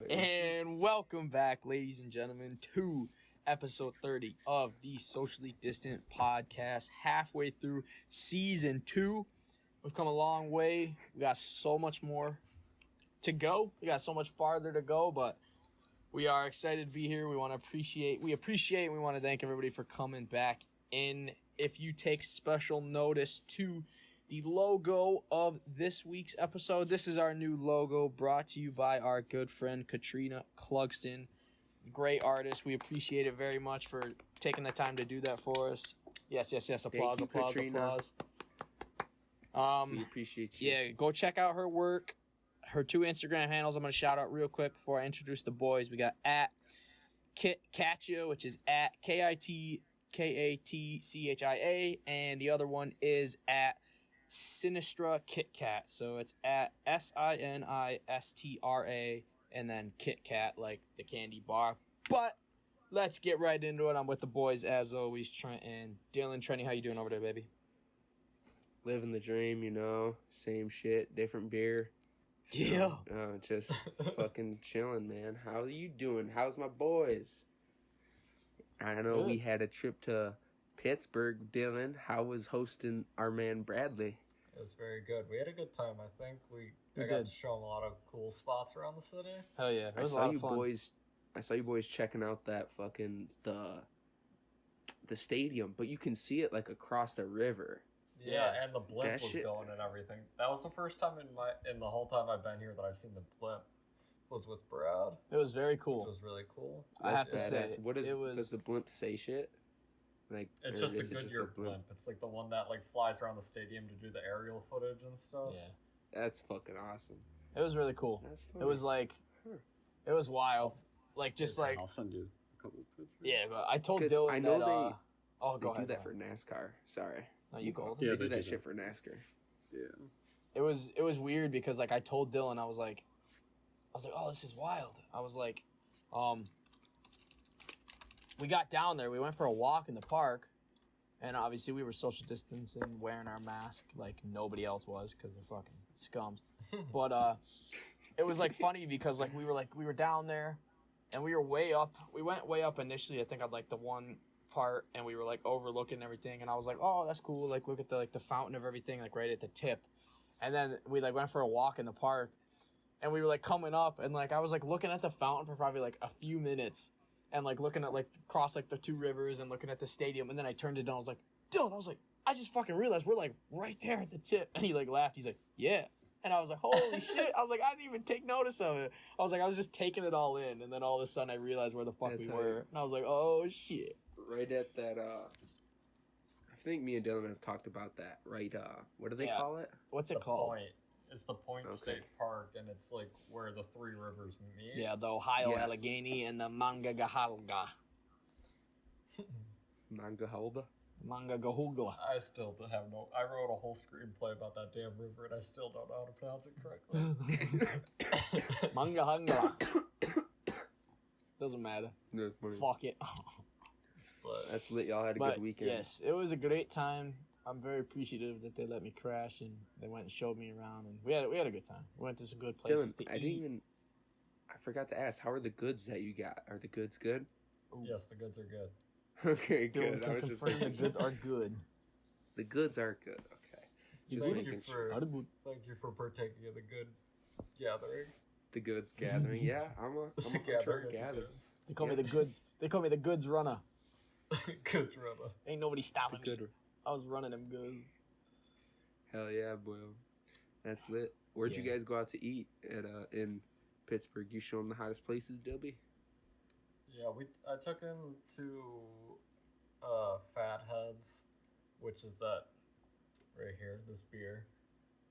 And welcome back, ladies and gentlemen, to episode 30 of the Socially Distant Podcast. Halfway through season 2. We've come a long way. We got so much more to go. We got so much farther to go, but we are excited to be here. We want to appreciate, we want to thank everybody for coming back in. If you take special notice to the logo of this week's episode, this is our new logo brought to you by our good friend Katrina Clugston. Great artist. We appreciate it very much for taking the time to do that for us. Yes. Applause, applause. We appreciate you. Yeah, go check out her work. Her 2 Instagram handles I'm going to shout out real quick before I introduce the boys. We got at Katya, which is at KITKATCHIA, and the other one is at Sinistra Kit Kat. So it's at SINISTRA and then Kit Kat, like the candy bar. But let's get right into it. I'm with the boys as always, Trent and Dylan. Trenny, how you doing over there, baby? Living the dream, you know. Same shit, different beer. Yeah. Just fucking chilling, man. How are you doing? How's my boys? I know we had a trip to Pittsburgh. Dylan, how was hosting our man Bradley? It was very good. We had a good time. I think I got did. to show him a lot of cool spots around the city. Hell yeah. It was I a saw lot you of fun. boys checking out that fucking the stadium, but you can see it like across the river. Yeah, and the blimp That was shit- going and everything. That was the first time in the whole time I've been here that I've seen the blimp. Was with Brad, It was very which cool. was really cool. I have to That's say, badass. does the blimp say shit? Like, It's or just the is it Goodyear a blimp. It's like the one that like flies around the stadium to do the aerial footage and stuff. Yeah. That's fucking awesome. It was really cool. That's It funny. was like, it was wild. Like, just like, I'll send you a couple of pictures. yeah, but I told 'Cause Dylan I know that, oh, They go do ahead. that for NASCAR. Sorry. No, you go. Yeah, they do they that do shit that. for NASCAR. Yeah. It was weird because like I told Dylan, I was like, oh, this is wild. I was like, we got down there, we went for a walk in the park, and obviously we were social distancing, wearing our mask like nobody else was because they're fucking scums. But it was like funny because like we were down there, and we were way up. We went way up initially. I think I'd like the one part, and we were like overlooking everything, and I was like, oh, that's cool. Like look at the fountain of everything, like right at the tip. And then we like went for a walk in the park, and we were like coming up, and like I was like looking at the fountain for probably like a few minutes, and like looking at like across like the 2 rivers and looking at the stadium, and then I turned to Dylan. I was like, Dylan, I just fucking realized we're like right there at the tip, and he like laughed. He's like, yeah, and I was like, holy shit! I was like, I didn't even take notice of it. I was like, I was just taking it all in, and then all of a sudden I realized where the fuck That's we how were, and I was like, oh shit. Right at that, I think me and Dylan have talked about that, right? What do they Yeah. call it? What's it The called? Point. It's the Point Okay. State Park, and it's like where the 3 rivers meet. Yeah, the Ohio Yes. Allegheny and the Monongahela. Mangahalda? Monongahela. I still have no. I wrote a whole screenplay about that damn river, and I still don't know how to pronounce it correctly. Monongahela. Doesn't matter. No, it's funny. Fuck it. But That's lit. Y'all had a But good weekend. yes, it was a great time. I'm very appreciative that they let me crash and they went and showed me around, and we had a good time. We went to some good places Dylan, to eat. I forgot to ask, how are the goods that you got? Are the goods good? yes, the goods are good. Okay, Dylan good. I can was just confirm the making goods sure. are good. The goods are good. Okay. Just Thank making you sure. for thank you for partaking in the good gathering. The goods gathering. Yeah, I'm a Gathering of the gatherer. goods. They call me the goods. They call me the goods runner. Goods runner. Ain't nobody stopping me. Good. I was running them goods. Hell yeah, boy. That's lit. Where'd you Yeah. guys go out to eat at in Pittsburgh? You show them the hottest places, Dilby? Yeah, I took him to Fatheads, which is that right here, this beer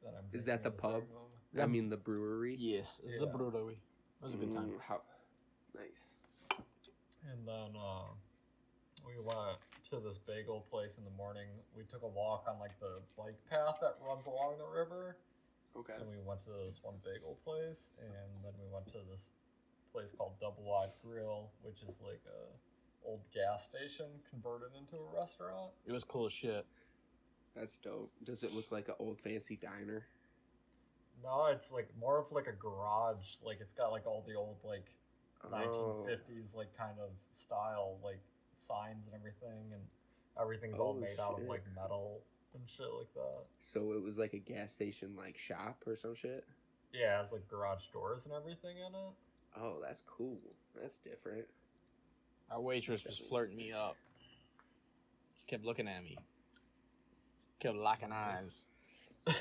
that I'm Is that the drinking at this pub? very moment. I mean the brewery. Yes, this is a Yeah. brewery. It was a good time. How nice. And then we went to this bagel place in the morning. We took a walk on like the bike path that runs along the river. Okay. And we went to this one bagel place, and then we went to this place called Double Wide Grill, which is like a old gas station converted into a restaurant. It was cool as shit. That's dope. Does it look like an old fancy diner? No, it's like more of like a garage. Like it's got like all the old like Oh. 1950s like kind of style like signs and everything, and everything's all Oh, made out of shit. like metal and shit like that. So it was like a gas station like shop or some shit? Yeah, it has like garage doors and everything in it. Oh, that's cool. That's different. Our waitress was flirting me up. She kept looking at me. Kept locking eyes.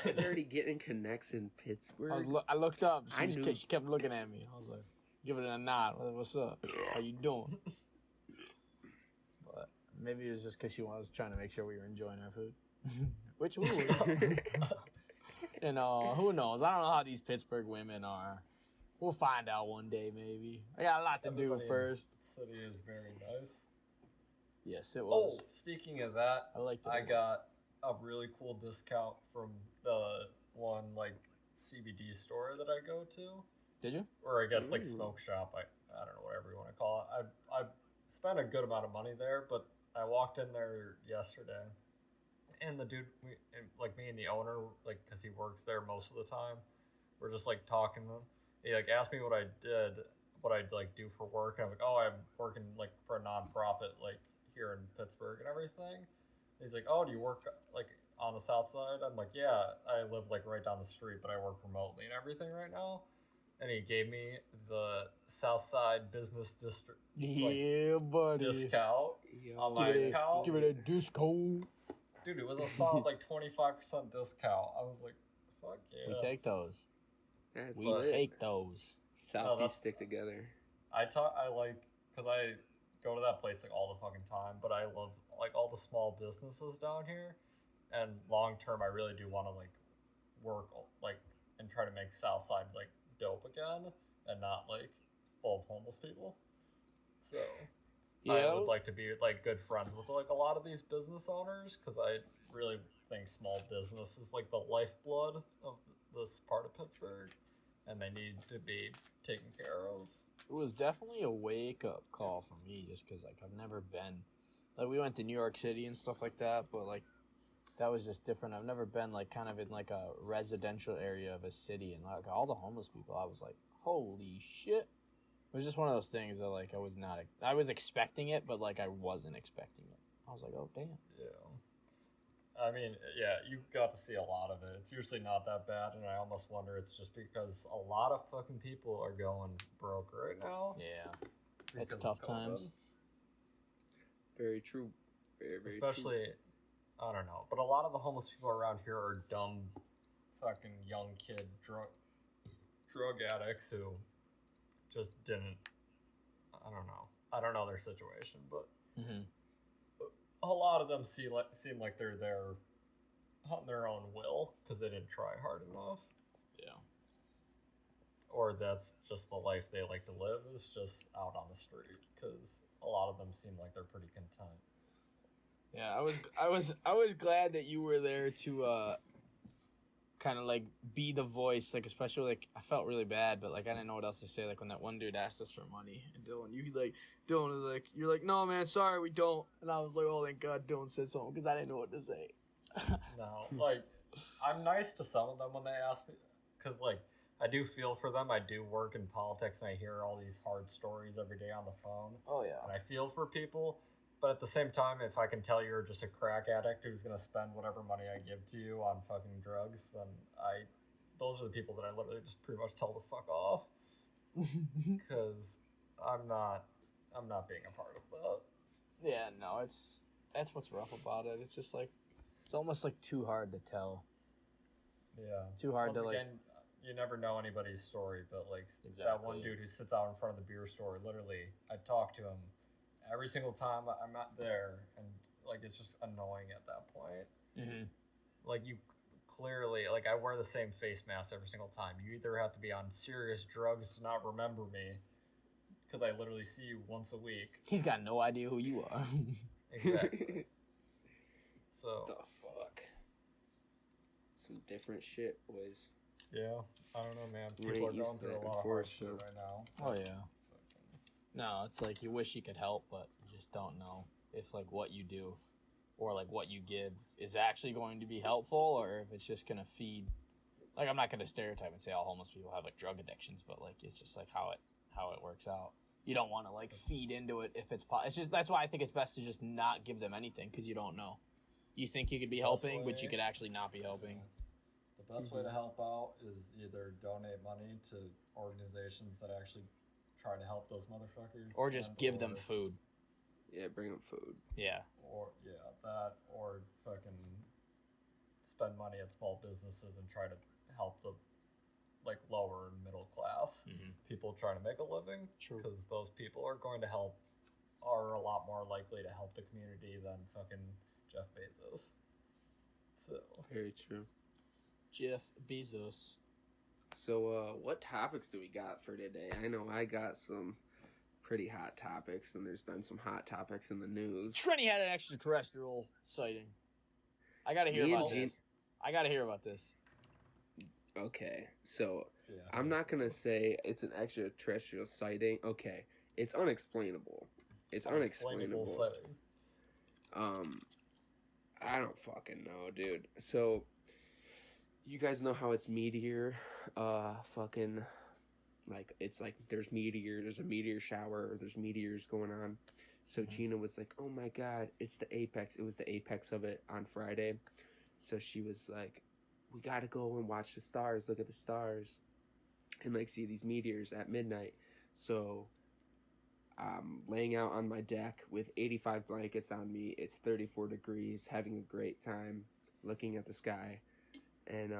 It's already getting connects in Pittsburgh. I looked up. I knew- She kept looking at me. I was like, give it a nod. What's up? How you doing? But maybe it was just because she was trying to make sure we were enjoying our food. Which we were. And who knows? I don't know how these Pittsburgh women are. We'll find out one day, maybe. I got a lot to do Everybody in first. this city is very nice. Yes, it Oh, was. speaking of that, I liked it. I got a really cool discount from the one like CBD store that I go to, Did you? or I guess like Ooh. smoke shop. I don't know, whatever you want to call it. I spent a good amount of money there, but I walked in there yesterday, and the dude, like me and the owner, like because he works there most of the time, we're just like talking to him. He like asked me what I did, what I'd like do for work, and I'm like, oh, I'm working like for a nonprofit like here in Pittsburgh and everything. He's like, oh, do you work like on the south side? I'm like, yeah, I live like right down the street, but I work remotely and everything right now. And he gave me the South Side Business District Yeah, buddy. discount Yo, on my account. Give it a discount. Dude, it was a solid like 25% discount. I was like, fuck yeah. We take those. That's We lit. take those. Southeast that's- stick together. I like, because I go to that place like all the fucking time, but I love like all the small businesses down here. And long term, I really do want to like work like and try to make Southside like dope again and not like full of homeless people. So I would like to be like good friends with like a lot of these business owners, because I really think small business is like the lifeblood of this part of Pittsburgh, and they need to be taken care of. It was definitely a wake up call for me, just because like I've never been, like we went to New York City and stuff like that, but like that was just different. I've never been like kind of in like a residential area of a city, and like all the homeless people, I was like, holy shit. It was just one of those things that like I was expecting it, but like I wasn't expecting it. I was like, oh damn. Yeah. I mean, yeah, you got to see a lot of it. It's usually not that bad, and I almost wonder it's just because a lot of fucking people are going broke right now. Yeah. because It's of tough COVID. times. Very true. Very, very Especially, I don't know, but a lot of the homeless people around here are dumb, fucking young kid drug addicts who just didn't. I don't know their situation, but Mm-hmm. a lot of them seem like they're there on their own will because they didn't try hard enough. Yeah. Or that's just the life they like to live, is just out on the street, because a lot of them seem like they're pretty content. Yeah, I was glad that you were there to kind of like be the voice, like especially like I felt really bad, but like I didn't know what else to say. Like when that one dude asked us for money, and Dylan was like, you're like, no man, sorry, we don't. And I was like, oh thank God Dylan said something, because I didn't know what to say. No, like, I'm nice to some of them when they ask me, because like I do feel for them. I do work in politics, and I hear all these hard stories every day on the phone, Oh yeah. and I feel for people. But at the same time, if I can tell you're just a crack addict who's gonna spend whatever money I give to you on fucking drugs, then those are the people that I literally just pretty much tell to fuck off, because I'm not being a part of that. Yeah, no, that's what's rough about it. It's just like it's almost like too hard to tell. Yeah. Too hard Once to like. again, you never know anybody's story, but like that Exactly. one dude who sits out in front of the beer store, literally, I talk to him every single time I'm not there, and like it's just annoying at that point. Mm-hmm. Like you clearly, like I wear the same face mask every single time. You either have to be on serious drugs to not remember me, because I literally see you once a week. He's got no idea who you are. Exactly. So The fuck? Some different shit, boys. yeah, I don't know, man. We People are ain't used going to through a that lot of before, hard shit so- right now. Oh yeah. Fucking- No, it's like you wish you could help, but you just don't know if like what you do or like what you give is actually going to be helpful, or if it's just gonna feed Like, I'm not gonna stereotype and say all homeless people have like drug addictions, but like it's just like how it works out. You don't want to like feed into it if it's it's just that's why I think it's best to just not give them anything because you don't know. You think you could be helping, but you could actually not be helping. The best way to help out is either donate money to organizations that actually try to help those motherfuckers, Or just give them food. Yeah, bring them food. Yeah. Or or fucking spend money at small businesses and try to help the like lower and middle class people trying to make a living. True. Because those people are a lot more likely to help the community than fucking Jeff Bezos. So Very true. Jeff Bezos. So, what topics do we got for today? I know I got some pretty hot topics, and there's been some hot topics in the news. Trenny had an extraterrestrial sighting. I gotta hear about this. I gotta hear about this. Okay, so yeah, I'm not gonna say it's an extraterrestrial sighting. Okay, it's unexplainable. It's unexplainable. Sighting. I don't fucking know, dude. So, you guys know how it's meteor, fucking, like, it's like there's a meteor shower, or there's meteors going on. So Gina was like, oh my god, it's the apex. It was the apex of it on Friday. So she was like, we gotta go and watch the stars, look at the stars, and like see these meteors at midnight. So I'm laying out on my deck with 85 blankets on me. It's 34 degrees, having a great time, looking at the sky, and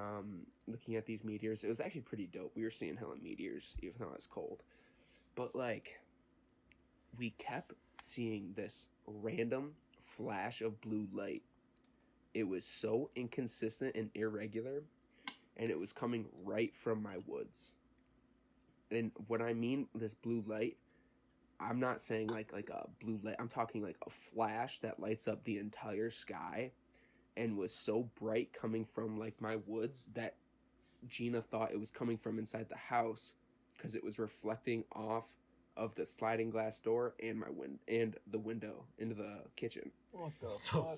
looking at these meteors. It was actually pretty dope. We were seeing hella meteors, even though it's cold. But like, we kept seeing this random flash of blue light. It was so inconsistent and irregular, and it was coming right from my woods. And what I mean, this blue light, I'm not saying like a blue light. I'm talking like a flash that lights up the entire sky, and was so bright coming from like my woods that Gina thought it was coming from inside the house because it was reflecting off of the sliding glass door and the window into the kitchen. What the fuck?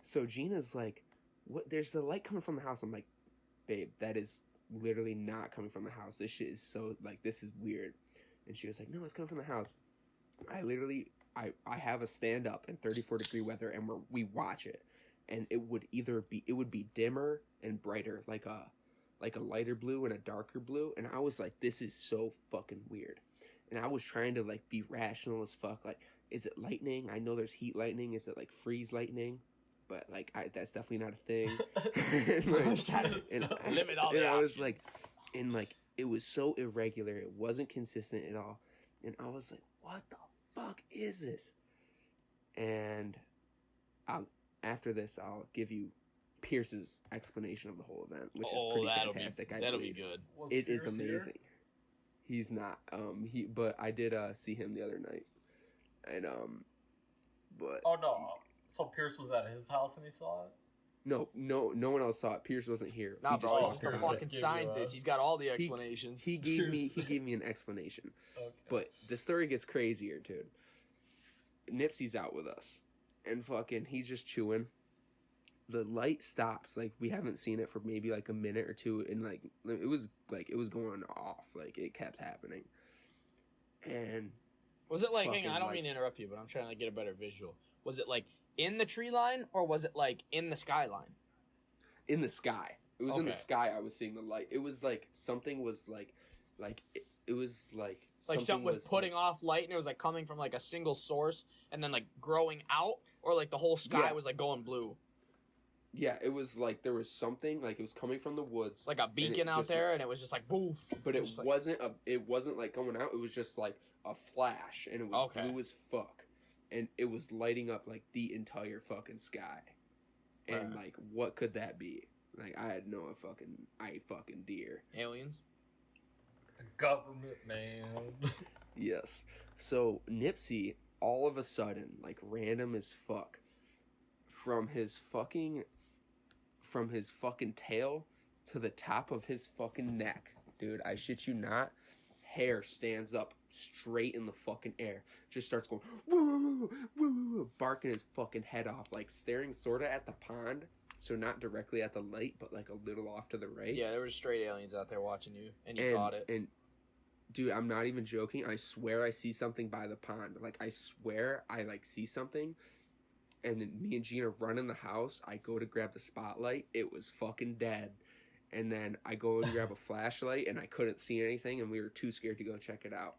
So Gina's like, "What? There's the light coming from the house." I'm like, "Babe, that is literally not coming from the house. This shit is so like this is weird." And she was like, "No, it's coming from the house." I have a stand up in 34-degree weather, and we watch it, and it would be dimmer and brighter, like a lighter blue and a darker blue, and I was like, this is so fucking weird. And I was trying to like be rational as fuck, like, is it lightning? I know there's heat lightning. Is it like freeze lightning? But like that's definitely not a thing. Limit all the I was options. like, and like it was so irregular. It wasn't consistent at all. And I was like, what the fuck is this? And after this, I'll give you Pierce's explanation of the whole event, which is pretty fantastic. That'll be good. It is amazing. He's not. But I did see him the other night, and but Oh no! So Pierce was at his house and he saw it. no one else saw it. Pierce wasn't here. Nah, bro, he's just a Pierce fucking just scientist. He's got all the explanations. He gave me an explanation. Okay. But the story gets crazier, dude. Nipsey's out with us, and fucking he's just chewing. The light stops. Like, we haven't seen it for maybe like a minute or two, and like it was going off. Like, it kept happening. And Was it like, hang on, I don't like- mean to interrupt you, but I'm trying to get a better visual. Was it like in the tree line, or was it like in the skyline? in the sky. It was in the Okay. sky. I was seeing the light. It was like something was like it was like Something was putting off light, and it was like coming from like a single source, and then like growing out, or like the whole sky Yeah. was like going blue, Yeah, it was like there was something like it was coming from the woods, like a beacon out just- there, and it was just like boof. but it just like- wasn't like going out. It was just like a flash, and it was Okay. blue as fuck, and it was lighting up like the entire fucking sky. And Right. like, what could that be? Like, I had no fucking deer. aliens. The government, man. Yes. So Nipsey, all of a sudden, like random as fuck, from his fucking tail to the top of his fucking neck, dude, I shit you not, hair stands up straight in the fucking air, just starts going woo, woo, woo, woo, woo, barking his fucking head off, like staring sorta at the pond, so not directly at the light, but like a little off to the right. Yeah, there were straight aliens out there watching you, and you caught it. And dude, I'm not even joking. I swear I see something by the pond. Like, I swear I like see something. And then me and Gina run in the house. I go to grab the spotlight. It was fucking dead. And then I go and grab a flashlight, and I couldn't see anything, and we were too scared to go check it out.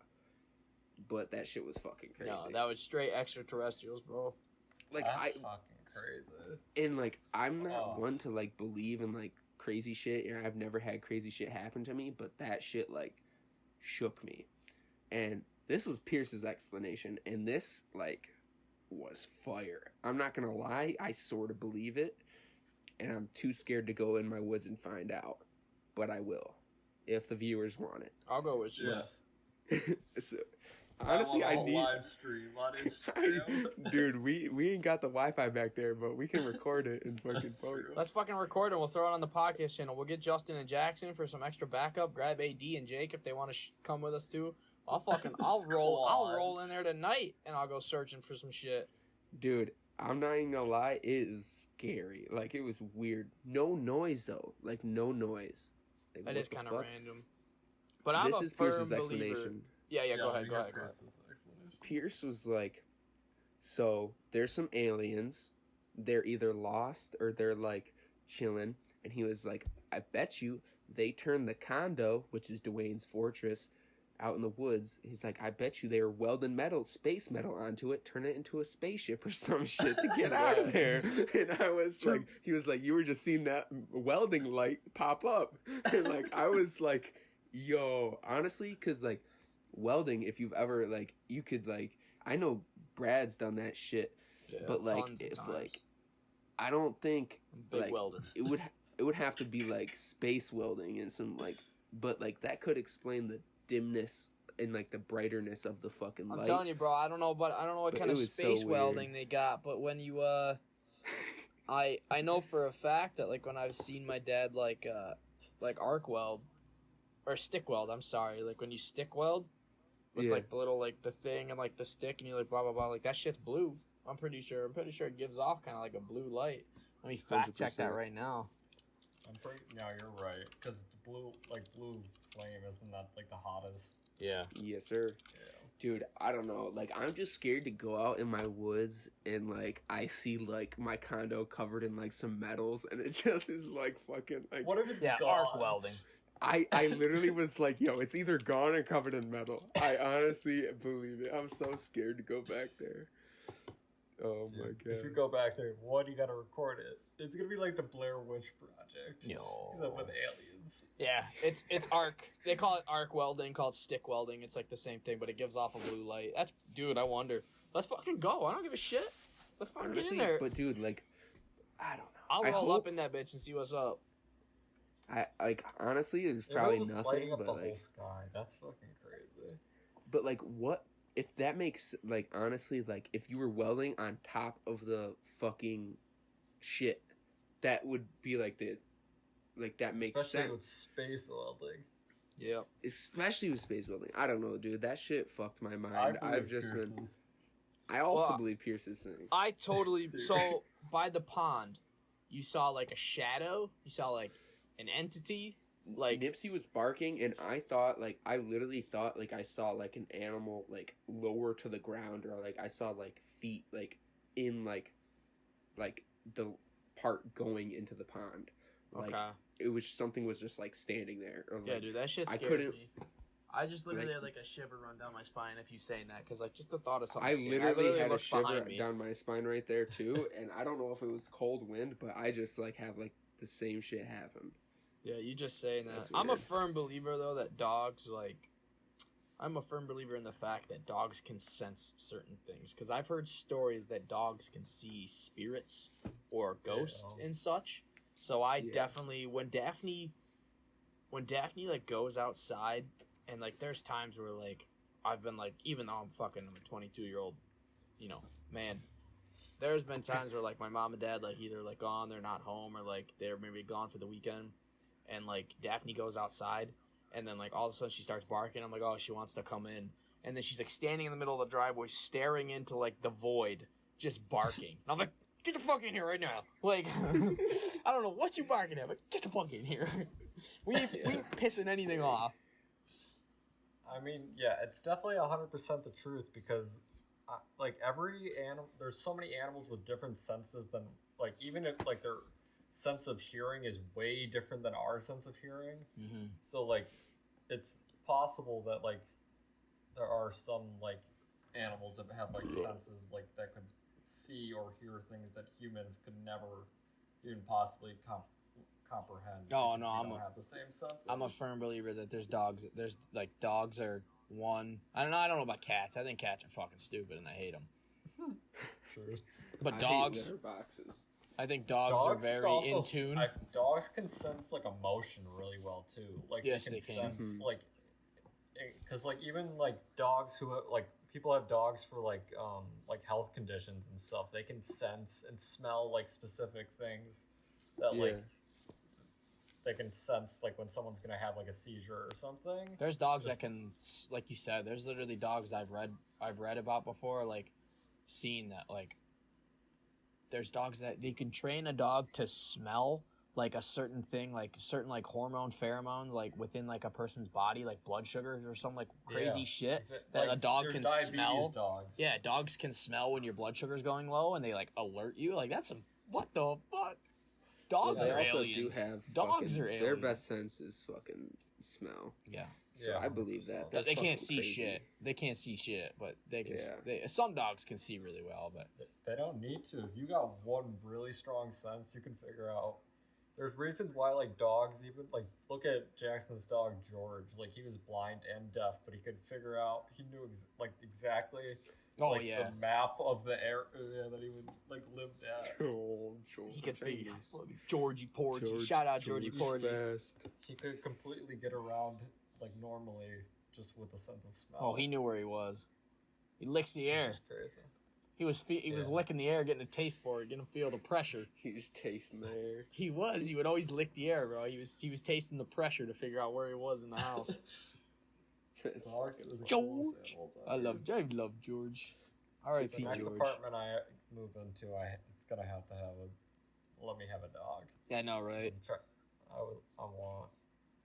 But that shit was fucking crazy. No, that was straight extraterrestrials, bro. Like, That's fucking crazy. And like, I'm not one to like believe in like crazy shit, and I've never had crazy shit happen to me, but that shit like shook me. And this was Pierce's explanation, and this like was fire. I'm not gonna lie, I sort of believe it, and I'm too scared to go in my woods and find out, but I will if the viewers want it. I'll go with you. Yes. So, honestly, I need live stream on Instagram. dude, we ain't got the Wi-Fi back there, but we can record it and fucking That's post. true. Let's fucking record it. We'll throw it on the podcast channel. We'll get Justin and Jackson for some extra backup. Grab AD and Jake if they want to come with us too. I'll roll in there tonight, and I'll go searching for some shit. Dude, I'm not even gonna lie, it is scary. Like, it was weird. No noise though. Like, no noise. Like, That what is the kind of fuck? random. But I'm This a is firm Pierce's believer. explanation. Yeah, go ahead. Pierce's explanation. Pierce was like, so there's some aliens. They're either lost or they're like chilling. And he was like, I bet you they turned the condo, which is Dwayne's fortress, out in the woods. He's like, I bet you they were welding space metal onto it, turn it into a spaceship or some shit to get out of there. And I was like, he was like, you were just seeing that welding light pop up. And like, I was like, yo, honestly, because like welding, if you've ever like, you could like, I know Brad's done that shit, Yeah, but like, tons of if times. like, I don't think Big like, welder. it would have to be like space welding and some like, but like that could explain the dimness and like the brighterness of the fucking light. I'm telling you, bro. I don't know what But kind it of was so space weird. welding they got, but when you I know for a fact that like when I've seen my dad like arc weld or stick weld. I'm sorry, like when you stick weld with Yeah. like the little like the thing and like the stick and you like blah blah blah, like that shit's blue. I'm pretty sure it gives off kind of like a blue light. Let me fact check that 100%. right now. No, you're right. Because the blue flame isn't that like the hottest? Yeah. Yes, sir. Yeah. Dude, I don't know. Like, I'm just scared to go out in my woods and, like, I see, like, my condo covered in, like, some metals, and it just is, like, fucking, like... What if it's Yeah, gone? arc welding. I literally was like, yo, it's either gone or covered in metal. I honestly believe it. I'm so scared to go back there. Oh, Dude, my if you God. go back there, one, you gotta record it. It's gonna be like the Blair Witch Project. No. Except with aliens. Yeah, it's arc. They call it arc welding, called stick welding. It's like the same thing, but it gives off a blue light. Dude, I wonder. Let's fucking go. I don't give a shit. Let's fucking get in Honestly, there. but, dude, like, I don't know. I'll I roll hope- up in that bitch and see what's up. honestly, there's It probably was nothing, lighting up but, the like... whole sky. That's fucking crazy. But like, what if that makes like honestly like if you were welding on top of the fucking shit, that would be like that makes Especially sense. with space welding. Yep. Especially with space welding. I don't know, dude. That shit fucked my mind. I've just been. Pierce's. I also Well, believe Pierce's thing. I totally. So by the pond, you saw like a shadow. You saw like an entity. Like Nipsey was barking, and I literally thought like I saw like an animal like lower to the ground, or like I saw like feet like in like the part going into the pond. Like okay. it was something was just like standing there. Or, Yeah, like, dude, that shit I scares couldn't- me. I just literally like- had like a shiver run down my spine if you saying that, because like just the thought of something. I standing- literally had a looked shiver behind me. down my spine right there too, and I don't know if it was cold wind, but I just like have like the same shit happen. Yeah, you just saying that. That's I'm a weird. firm believer though that dogs I'm a firm believer in the fact that dogs can sense certain things, because I've heard stories that dogs can see spirits or ghosts and such. So I Yeah. definitely when Daphne like goes outside, and like there's times where like I've been like, even though I'm a 22-year-old, man, there's been times where like my mom and dad like either like gone, they're not home, or like they're maybe gone for the weekend, and like Daphne goes outside, and then like all of a sudden she starts barking. I'm like, oh, she wants to come in, and then she's like standing in the middle of the driveway staring into like the void, just barking. And I'm like, get the fuck in here right now. Like, I don't know what you barking at, but get the fuck in here. We ain't pissing anything off. I mean, yeah, it's definitely 100% the truth because, like, every animal, there's so many animals with different senses than, like, even if, like, their sense of hearing is way different than our sense of hearing. Mm-hmm. So, like, it's possible that, like, there are some, like, animals that have, like, senses, like, that could see or hear things that humans could never even possibly comprehend. Oh, because no, we don't have the same senses. I'm a firm believer that there's dogs. There's like dogs are one. I don't know about cats. I think cats are fucking stupid and I hate them. True. But I dogs, hate letterboxes. I think dogs are very also in tune. Dogs can sense like emotion really well too. Like Yes, they they can can. sense like, because like even like dogs who have, like people have dogs for like health conditions and stuff. They can sense and smell like specific things that Yeah. like they can sense like when someone's gonna have like a seizure or something. There's dogs that can, like you said, there's literally dogs I've read about before, like seen that like there's dogs that they can train a dog to smell like a certain thing, like certain like hormone pheromones, like within like a person's body, like blood sugars or some like crazy Yeah. shit Is it, that like, a dog there's can diabetes smell. Dogs. Yeah, dogs can smell when your blood sugar's going low and they like alert you. Like that's some what the fuck? Dogs They are also aliens. do have Dogs fucking, are aliens. their best sense is fucking smell. Yeah. So Yeah, I believe that. 100%. They're They can't fucking see crazy. shit. They can't see shit, but they can. Yeah. Some dogs can see really well, but They don't need to. If you got one really strong sense, you can figure out. There's reasons why, like, dogs even, like, look at Jackson's dog, George. Like, he was blind and deaf, but he could figure out, he knew, exactly, oh yeah, the map of the area that he would, like, lived at. Oh, he could figure. Chinese. Georgie Porgy, shout out Georgie Porgy. Fast. He could completely get around, like, normally, just with a sense of smell. Oh, he knew where he was. He licks the air. Which is crazy. He was Yeah. licking the air, getting a taste for it, getting to feel the pressure. He was tasting the air. He would always lick the air, bro. He was tasting the pressure to figure out where he was in the house. That's Dogs fucking are the George. coolest animals I love George. R.I.P. The next George. apartment I move into, it's gonna have to have let me have a dog. Yeah, I know, right? I want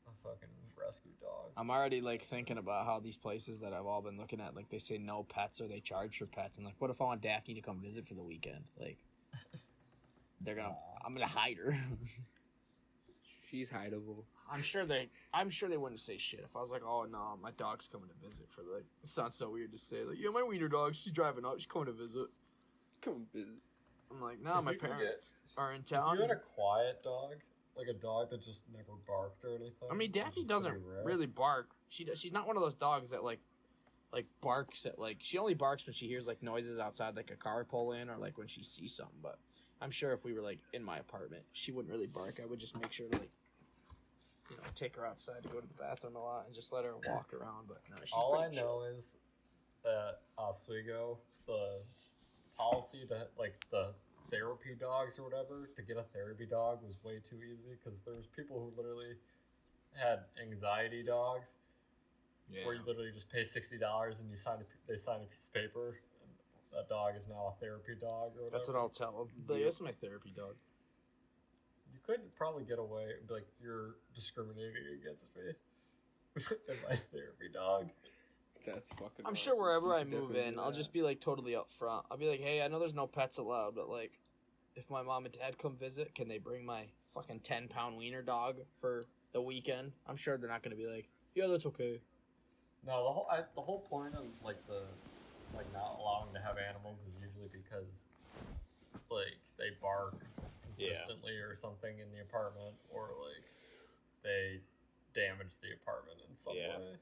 a fucking rescue dog. I'm already like thinking about how these places that I've all been looking at, like they say no pets or they charge for pets, and like, what if I want Daphne to come visit for the weekend? Like, I'm gonna hide her. She's hideable. I'm sure they wouldn't say shit if I was like, oh no, my dog's coming to visit for like. It sounds so weird to say like, yeah, my wiener dog, she's driving up, she's coming to visit. Come visit. I'm like, no, If my you could parents are in If town. you had a quiet dog, like a dog that just never barked or anything. I mean, which Daphne is doesn't pretty rare. really bark. She's not one of those dogs that like barks at like. She only barks when she hears like noises outside, like a car pull in, or like when she sees something. But I'm sure if we were like in my apartment, she wouldn't really bark. I would just make sure to like, take her outside to go to the bathroom a lot and just let her walk around. But no, she's All I pretty chill. know is that Oswego, the policy to like the therapy dogs or whatever, to get a therapy dog was way too easy because there was people who literally had anxiety dogs where you literally just pay $60 and they sign a piece of paper and that dog is now a therapy dog or whatever. That's what I'll tell them. Like, this is my therapy dog. You could probably get away and be like, you're discriminating against me and my therapy dog. That's fucking I'm awesome. sure wherever You I could move definitely in, do I'll that. just be like totally upfront. I'll be like, hey, I know there's no pets allowed, but like, if my mom and dad come visit, can they bring my fucking 10-pound wiener dog for the weekend? I'm sure they're not gonna be like, yeah, that's okay. No, the whole point of like not allowing to have animals is usually because like they bark consistently or something in the apartment, or like they damage the apartment in some Yeah. way.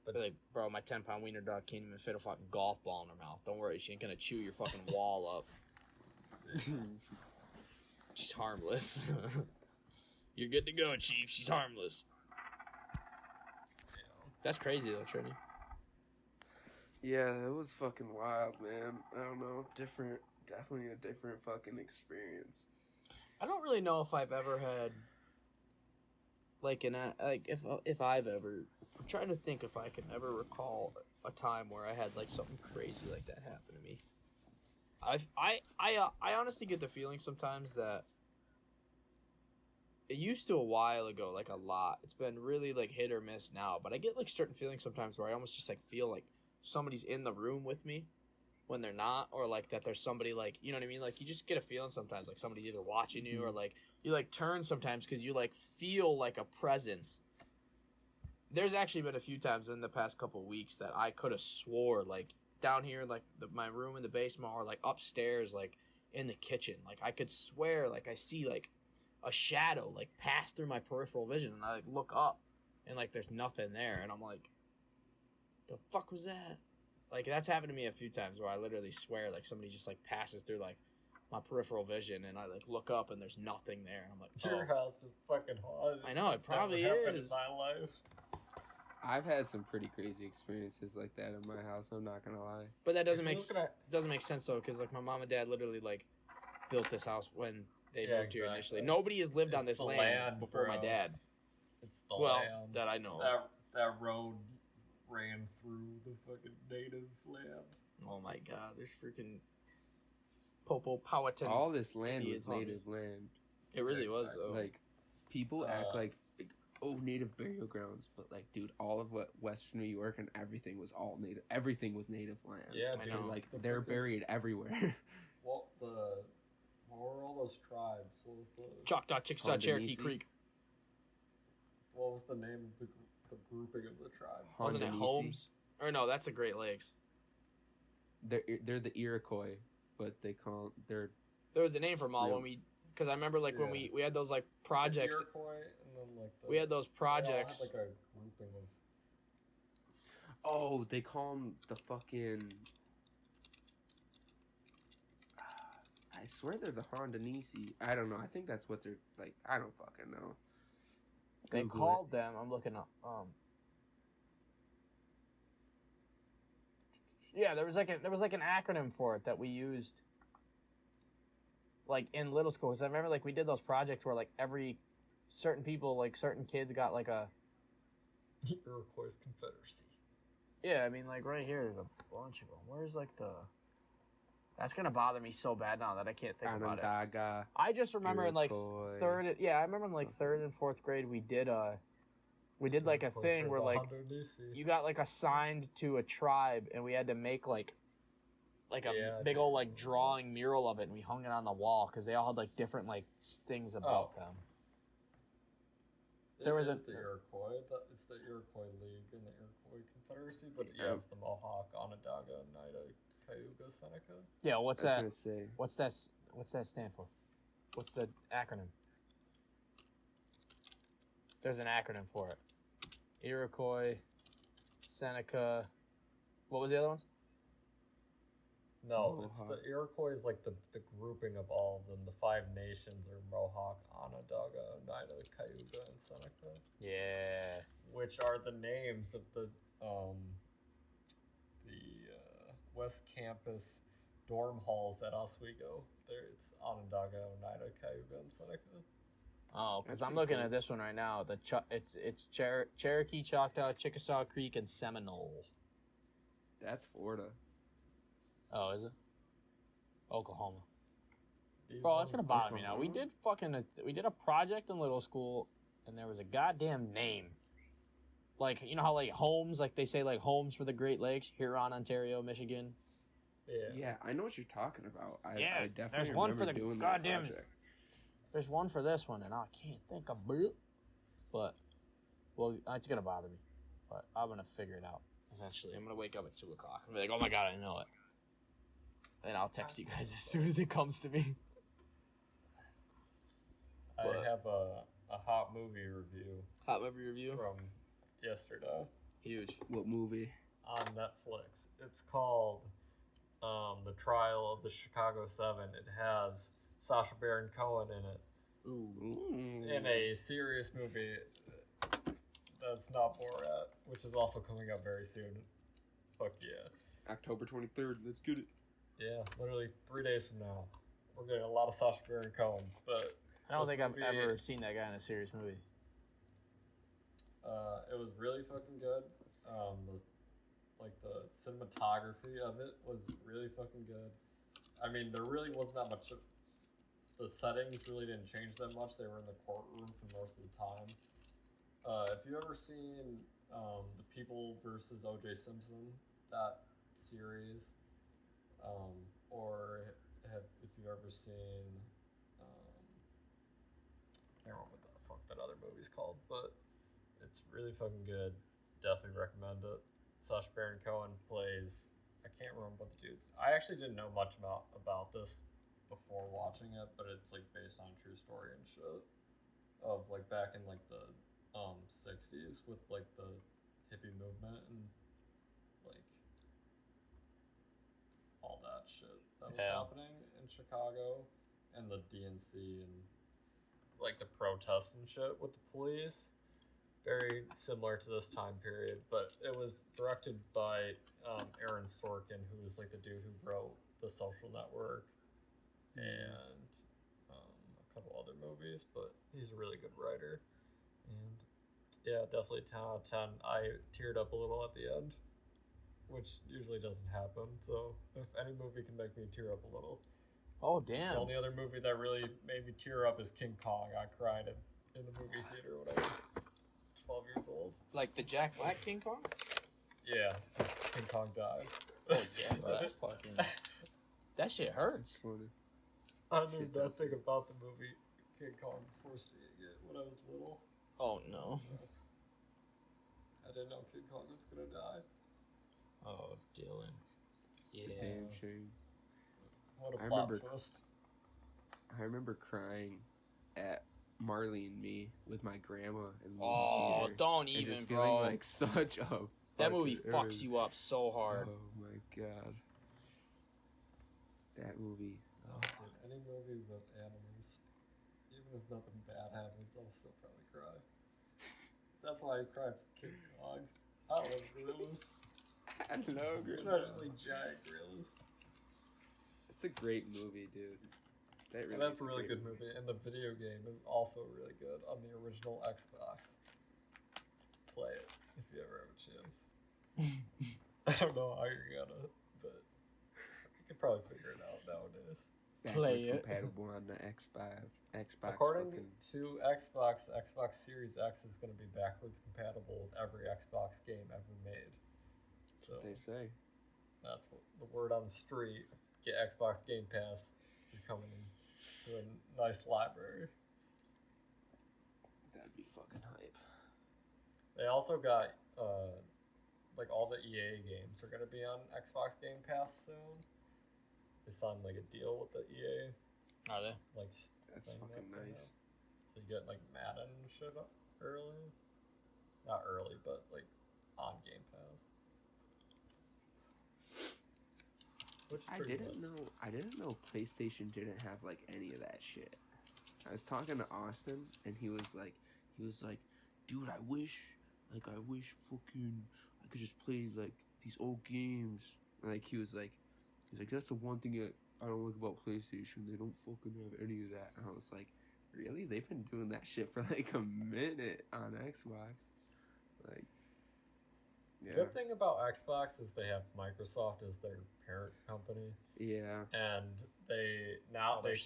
But like, bro, my 10-pound wiener dog can't even fit a fucking golf ball in her mouth. Don't worry, she ain't gonna chew your fucking wall up. She's harmless. You're good to go, Chief. She's harmless. That's crazy though, Trini. Yeah, it was fucking wild, man. I don't know. Definitely a different fucking experience. I don't really know if I've ever had like if I've ever. I'm trying to think if I can ever recall a time where I had like something crazy like that happen to me. I honestly get the feeling sometimes that it used to a while ago, like a lot. It's been really like hit or miss now, but I get like certain feelings sometimes where I almost just like feel like somebody's in the room with me when they're not, or like that there's somebody like, you know what I mean? Like you just get a feeling sometimes like somebody's either watching you or like you like turn sometimes because you like feel like a presence. There's actually been a few times in the past couple of weeks that I could have swore like down here, like my room in the basement or like upstairs, like in the kitchen. Like I could swear like I see like a shadow like pass through my peripheral vision and I like look up and like there's nothing there and I'm like, the fuck was that? Like that's happened to me a few times where I literally swear like somebody just like passes through like my peripheral vision and I like look up and there's nothing there and I'm like, Your house is fucking haunted. I know, it It's never probably happened is. in my life. I've had some pretty crazy experiences like that in my house. I'm not gonna lie. But that doesn't If make you look at- doesn't make sense though, because like my mom and dad literally like built this house when they Yeah, moved here initially. exactly. Nobody has lived on It's this the land, land, before my bro. dad. It's the Well, land. that I know. That road ran through the fucking native land. Oh my god, there's freaking Popo Powhatan. All this land was Idiots on me. native land. It really was Exactly. though. Like, people act like, oh, native burial grounds, but like, dude, all of what Western New York and everything was all native. Everything was native land. Yeah, I dude, know. Like, the they're freaking- buried everywhere. What were all those tribes? What was the Choctaw, Chickasaw, Cherokee Hondanese. Creek. what was the name of the grouping of the tribes? Wasn't it Hondanese. Holmes? Or no, that's the Great Lakes. They're the Iroquois, but they're There was a name for them all Real. when we, because I remember like when Yeah. we had those like projects. The Iroquois, and then like We had those they all had, projects. like a grouping of. oh, they call them the fucking. I swear they're the Hondanese. I don't know. I think that's what they're like. I don't fucking know. They Google called them. I'm looking up. Yeah, there was like an acronym for it that we used, like in little school. Because I remember like we did those projects where like every certain people, like certain kids, got like a. Iroquois Confederacy. Yeah, I mean like right here, there's a bunch of them. Where's like the? That's gonna bother me so bad now that I can't think about it. Onondaga. I just remember in like Iroquois. I remember in like third and fourth grade we did like a thing where like you got like assigned to a tribe and we had to make like a Yeah, I big do old like remember drawing mural of it and we hung it on the wall because they all had like different like things about them. There was it's a- the Iroquois. It's the Iroquois League and the Iroquois Confederacy, but Yeah. yeah, it's the Mohawk, Onondaga, Oneida, Cayuga, Seneca. Yeah, what's I that? was gonna say. What's that stand for? What's the acronym? There's an acronym for it. Iroquois, Seneca. What was the other ones? No, it's Mohawk. the Iroquois is like the grouping of all of them. The 5 nations are Mohawk, Onondaga, Oneida, Cayuga, and Seneca, Yeah. which are the names of the West Campus dorm halls at Oswego. There, it's Onondaga, Oneida, Cayuga, and Seneca. Oh, because That's I'm pretty looking cool. at this one right now. It's Cherokee, Choctaw, Chickasaw Creek, and Seminole. That's Florida. Oh, is it? Oklahoma. These Bro, that's gonna ones- bother me now. We did we did a project in little school, and there was a goddamn name. Like, you know how like homes, like they say like homes for the Great Lakes, Huron, Ontario, Michigan. Yeah. Yeah, I know what you're talking about. I Yeah, definitely there's one for remember the doing goddamn- that project. There's one for this one, and I can't think of it. But, well, it's gonna bother me. But I'm gonna figure it out eventually. I'm gonna wake up at 2:00 and be like, oh my god, I know it. And I'll text you guys as soon as it comes to me. I But- have a hot movie review Hot movie review. from yesterday Huge. What movie? on Netflix. It's called The Trial of the Chicago 7. It has Sacha Baron Cohen in it. Ooh. In a serious movie that's not Borat, which is also coming up very soon. Fuck yeah. October 23rd. Let's get it. Yeah, literally 3 days from now. We're getting a lot of Sacha Baron Cohen, but I don't This think I've movie- ever seen that guy in a serious movie. it was really fucking good. The cinematography of it was really fucking good. I mean, there really wasn't that much. The settings really didn't change that much. They were in the courtroom for most of the time. If you ever seen The People versus O.J. Simpson, that series, or if you've ever seen, I don't know what the fuck that other movie's called, but it's really fucking good. Definitely recommend it. Sacha Baron Cohen plays. I can't remember what the dude's. I actually didn't know much about this before watching it, but it's like based on a true story and shit of like back in like the 60s with like the hippie movement and like all that shit that was happening in Chicago and the DNC and like the protests and shit with the police. Very similar to this time period, but it was directed by Aaron Sorkin, who was like the dude who wrote The Social Network and a couple other movies, but he's a really good writer. And yeah, definitely 10 out of 10. I teared up a little at the end, which usually doesn't happen. So if any movie can make me tear up a little. Oh, damn. The only other movie that really made me tear up is King Kong. I cried in the movie theater when I was 12 years old. Like the Jack Black King Kong? Yeah, King Kong died. Oh, yeah, bro. That's fucking... That shit hurts. I knew nothing about the movie King Kong before seeing it when I was little. Oh, no. I didn't know King Kong was gonna die. Oh, Dylan. Yeah. It's a damn shame. What a plot twist. I remember crying at Marley and Me with my grandma and oh, don't even, just bro. feeling like such a that movie fucks you up so hard. Oh my god, that movie. Oh, dude, any movie with animals, even if nothing bad happens, I'll still probably cry. That's why I cried for King Kong. I love gorillas. I know gorillas, especially giant gorillas. It's a great movie, dude. And that's a really good movie, and the video game is also really good on the original Xbox. Play it if you ever have a chance. I don't know how you're gonna, but you can probably figure it out nowadays. Play it. Compatible on the Xbox. According to Xbox, the Xbox Series X is going to be backwards compatible with every Xbox game ever made. That's what they say. That's what the word on the street. Get Xbox Game Pass. You're coming to a nice library. That'd be fucking hype. They also got like all the EA games are gonna be on Xbox Game Pass soon. They signed like a deal with the EA. Are they? Like that's fucking nice. So you get like Madden and shit early. Not early, but like on Game Pass. Which is I didn't know PlayStation didn't have like any of that shit. I was talking to Austin and he was like, dude, I wish fucking I could just play like these old games. Like he's like, that's the one thing that I don't like about PlayStation. They don't fucking have any of that. And I was like, really? They've been doing that shit for like a minute on Xbox. Like, yeah. The good thing about Xbox is they have Microsoft as their parent company. Yeah. And they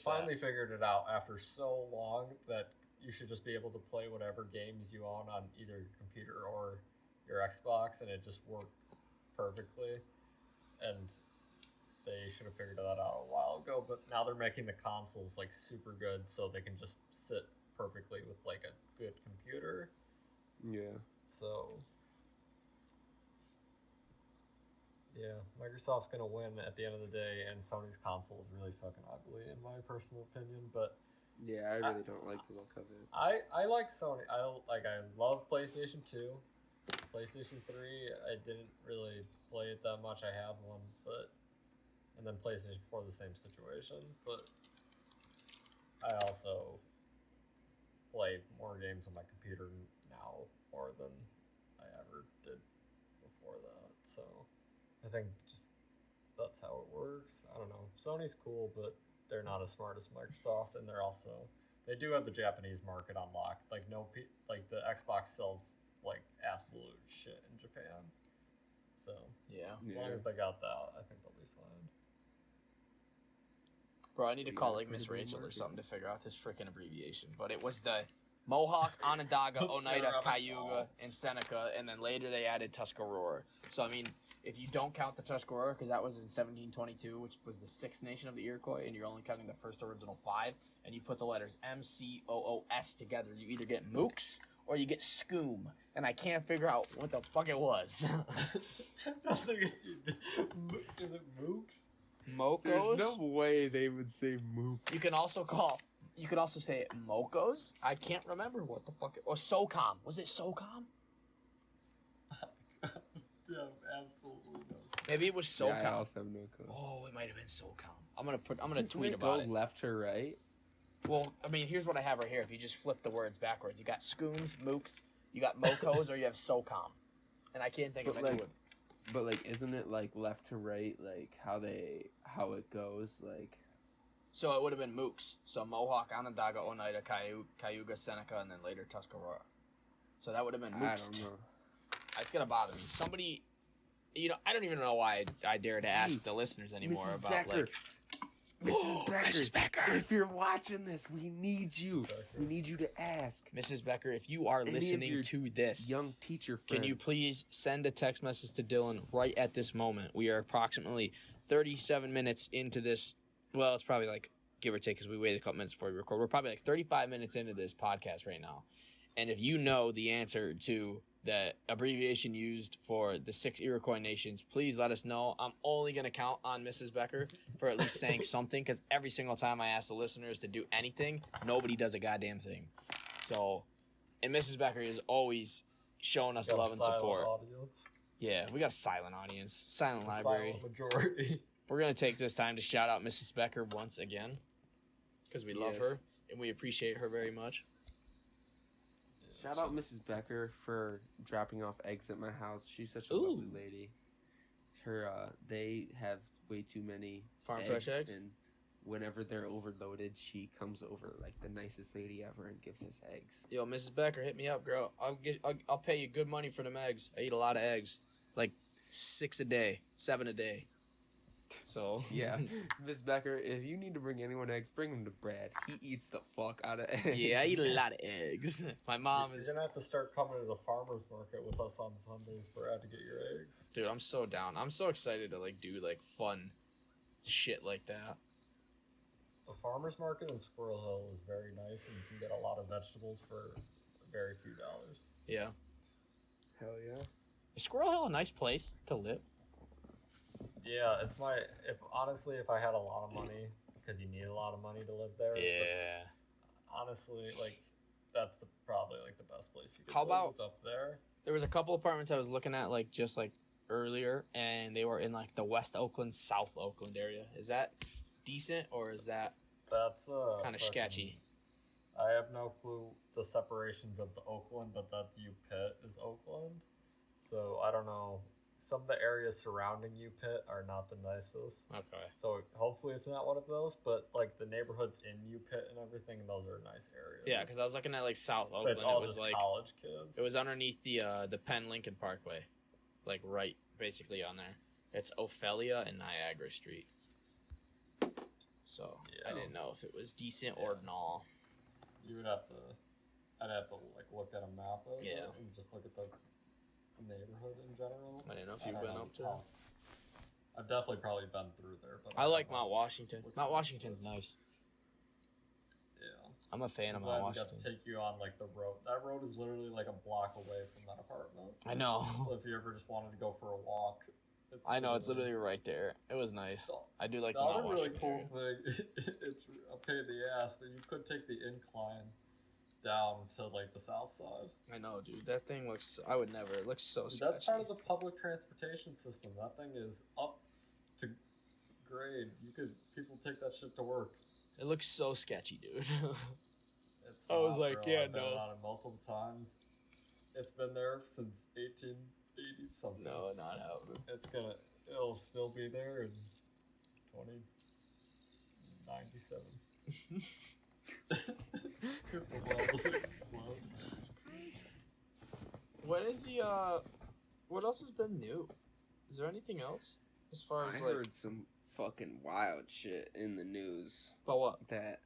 finally figured it out after so long that you should just be able to play whatever games you own on either your computer or your Xbox, and it just worked perfectly. And they should have figured that out a while ago, but now they're making the consoles like super good so they can just sit perfectly with like a good computer. Yeah. So yeah, Microsoft's gonna win at the end of the day, and Sony's console is really fucking ugly in my personal opinion. But yeah, I really don't like the look of it. I like Sony. I love PlayStation 2. PlayStation 3, I didn't really play it that much. I had one, and then PlayStation 4, the same situation. But I also play more games on my computer now more than I ever did before that. So I think just that's how it works. I don't know. Sony's cool, but they're not as smart as Microsoft, and they do have the Japanese market on lock. Like the Xbox sells like absolute shit in Japan. So yeah, as long as they got that, I think they'll be fine. Bro, I need to You call gotta like put Miss it in Rachel or market. something to figure out this freaking abbreviation. But it was the Mohawk, Onondaga, Let's Oneida, get around it Cayuga, all. and Seneca, and then later they added Tuscarora. So I mean, if you don't count the Tuscarora, because that was in 1722, which was the sixth nation of the Iroquois, and you're only counting the first original 5, and you put the letters M-C-O-O-S together, you either get Mooks or you get Scoom, and I can't figure out what the fuck it was. I don't think it's. Is it Mooks? Mokos. There's no way they would say mook. You can also say Mokos. I can't remember what the fuck or SOCOM. Was it SOCOM? Yeah, absolutely no. Maybe it was SOCOM. Yeah, I also have no clue. Oh, it might have been SOCOM. I'm gonna Doesn't tweet it about go it. left to right? Well, I mean, here's what I have right here. If you just flip the words backwards, you got Scooms, Mooks, you got Mokos, or you have SOCOM. And I can't think of But, anyone. like, But like, isn't it like left to right, like how it goes, like? So it would have been Mooks. So Mohawk, Onondaga, Oneida, Cayuga, Seneca, and then later Tuscarora. So that would have been I Mooks. don't know. It's gonna bother me. Somebody, I don't even know why I dare to ask the listeners anymore Mrs. about Becker. like. Mrs. Becker. If you're watching this, we need you. We need you to ask. Mrs. Becker, if you are Any of listening your to this, Young teacher friends. can you please send a text message to Dylan right at this moment? We are approximately 37 minutes into this. Well, it's probably like, give or take, because we waited a couple minutes before we record. We're probably like 35 minutes into this podcast right now. And if you know the answer to the abbreviation used for the 6 Iroquois nations, please let us know. I'm only going to count on Mrs. Becker for at least saying something, because every single time I ask the listeners to do anything, nobody does a goddamn thing. So, and Mrs. Becker is always showing us Got a love and silent support. audience. Yeah, we got a silent audience, silent A library. silent majority. We're going to take this time to shout out Mrs. Becker once again, because we love Yes. her and we appreciate her very much. Shout out Mrs. Becker for dropping off eggs at my house. She's such a Ooh. lovely lady. They have way too many Farm fresh eggs? and whenever they're overloaded, she comes over like the nicest lady ever and gives us eggs. Yo, Mrs. Becker, hit me up, girl. I'll pay you good money for them eggs. I eat a lot of eggs, like 6 a day, 7 a day. So Yeah, Miss Becker, if you need to bring anyone eggs, bring them to Brad. He eats the fuck out of eggs. yeah, I eat a lot of eggs. My mom is, You're gonna have to start coming to the farmers market with us on Sundays, Brad, to get your eggs. dude. I'm so down. I'm so excited to like do like fun shit like that. The farmers market in Squirrel Hill is very nice, and you can get a lot of vegetables for very few dollars. Yeah, Hell yeah. is Squirrel Hill a nice place to live? Yeah, it's honestly, if I had a lot of money, because you need a lot of money to live there. Yeah. But honestly, like that's probably like the best place you could How live about- is up there. There was a couple apartments I was looking at like just like earlier, and they were in like the West Oakland, South Oakland area. Is that decent or is that That's kind of fucking- sketchy? I have no clue the separations of the Oakland, but that's U-Pitt is Oakland. So I don't know. Some of the areas surrounding U-Pitt are not the nicest. Okay. So hopefully it's not one of those, but like the neighborhoods in U-Pitt and everything, those are nice areas. Yeah, because I was looking at like South But Oakland. it's all It was just like college kids. it was underneath the Penn Lincoln Parkway, like right basically on there. It's Ophelia and Niagara Street. So I Yeah. didn't know if it was decent or not. You would have to. I'd have to like look at a map of Yeah. it and just look at the neighborhood in general. I didn't know if I you've don't been know up to how it. it's- I've definitely probably been through there, but I like don't know Mount Washington. which Mount one it Washington's is. nice. Yeah. I'm a fan of I'm Mount glad we got Washington. to take you on like the road. That road is literally like a block away from that apartment. I know. So if you ever just wanted to go for a walk, I know, it's literally right there. It was nice. I do like The the Mount other really Washington. cool thing, it's a pain in the ass, but you could take the incline down to like the south side. I know, dude. That thing looks. I would never. It looks so Dude, sketchy. that's part of the public transportation system. That thing is up to grade. People take that shit to work. It looks so sketchy, dude. It's I was not, like, bro. yeah, I've been no. on it multiple times. It's been there since 1880 something. No, not happening. It'll still be there in 2097. If the world doesn't explode. What is the What else has been new? Is there anything else as far I as like? heard some fucking wild shit in the news But what? that,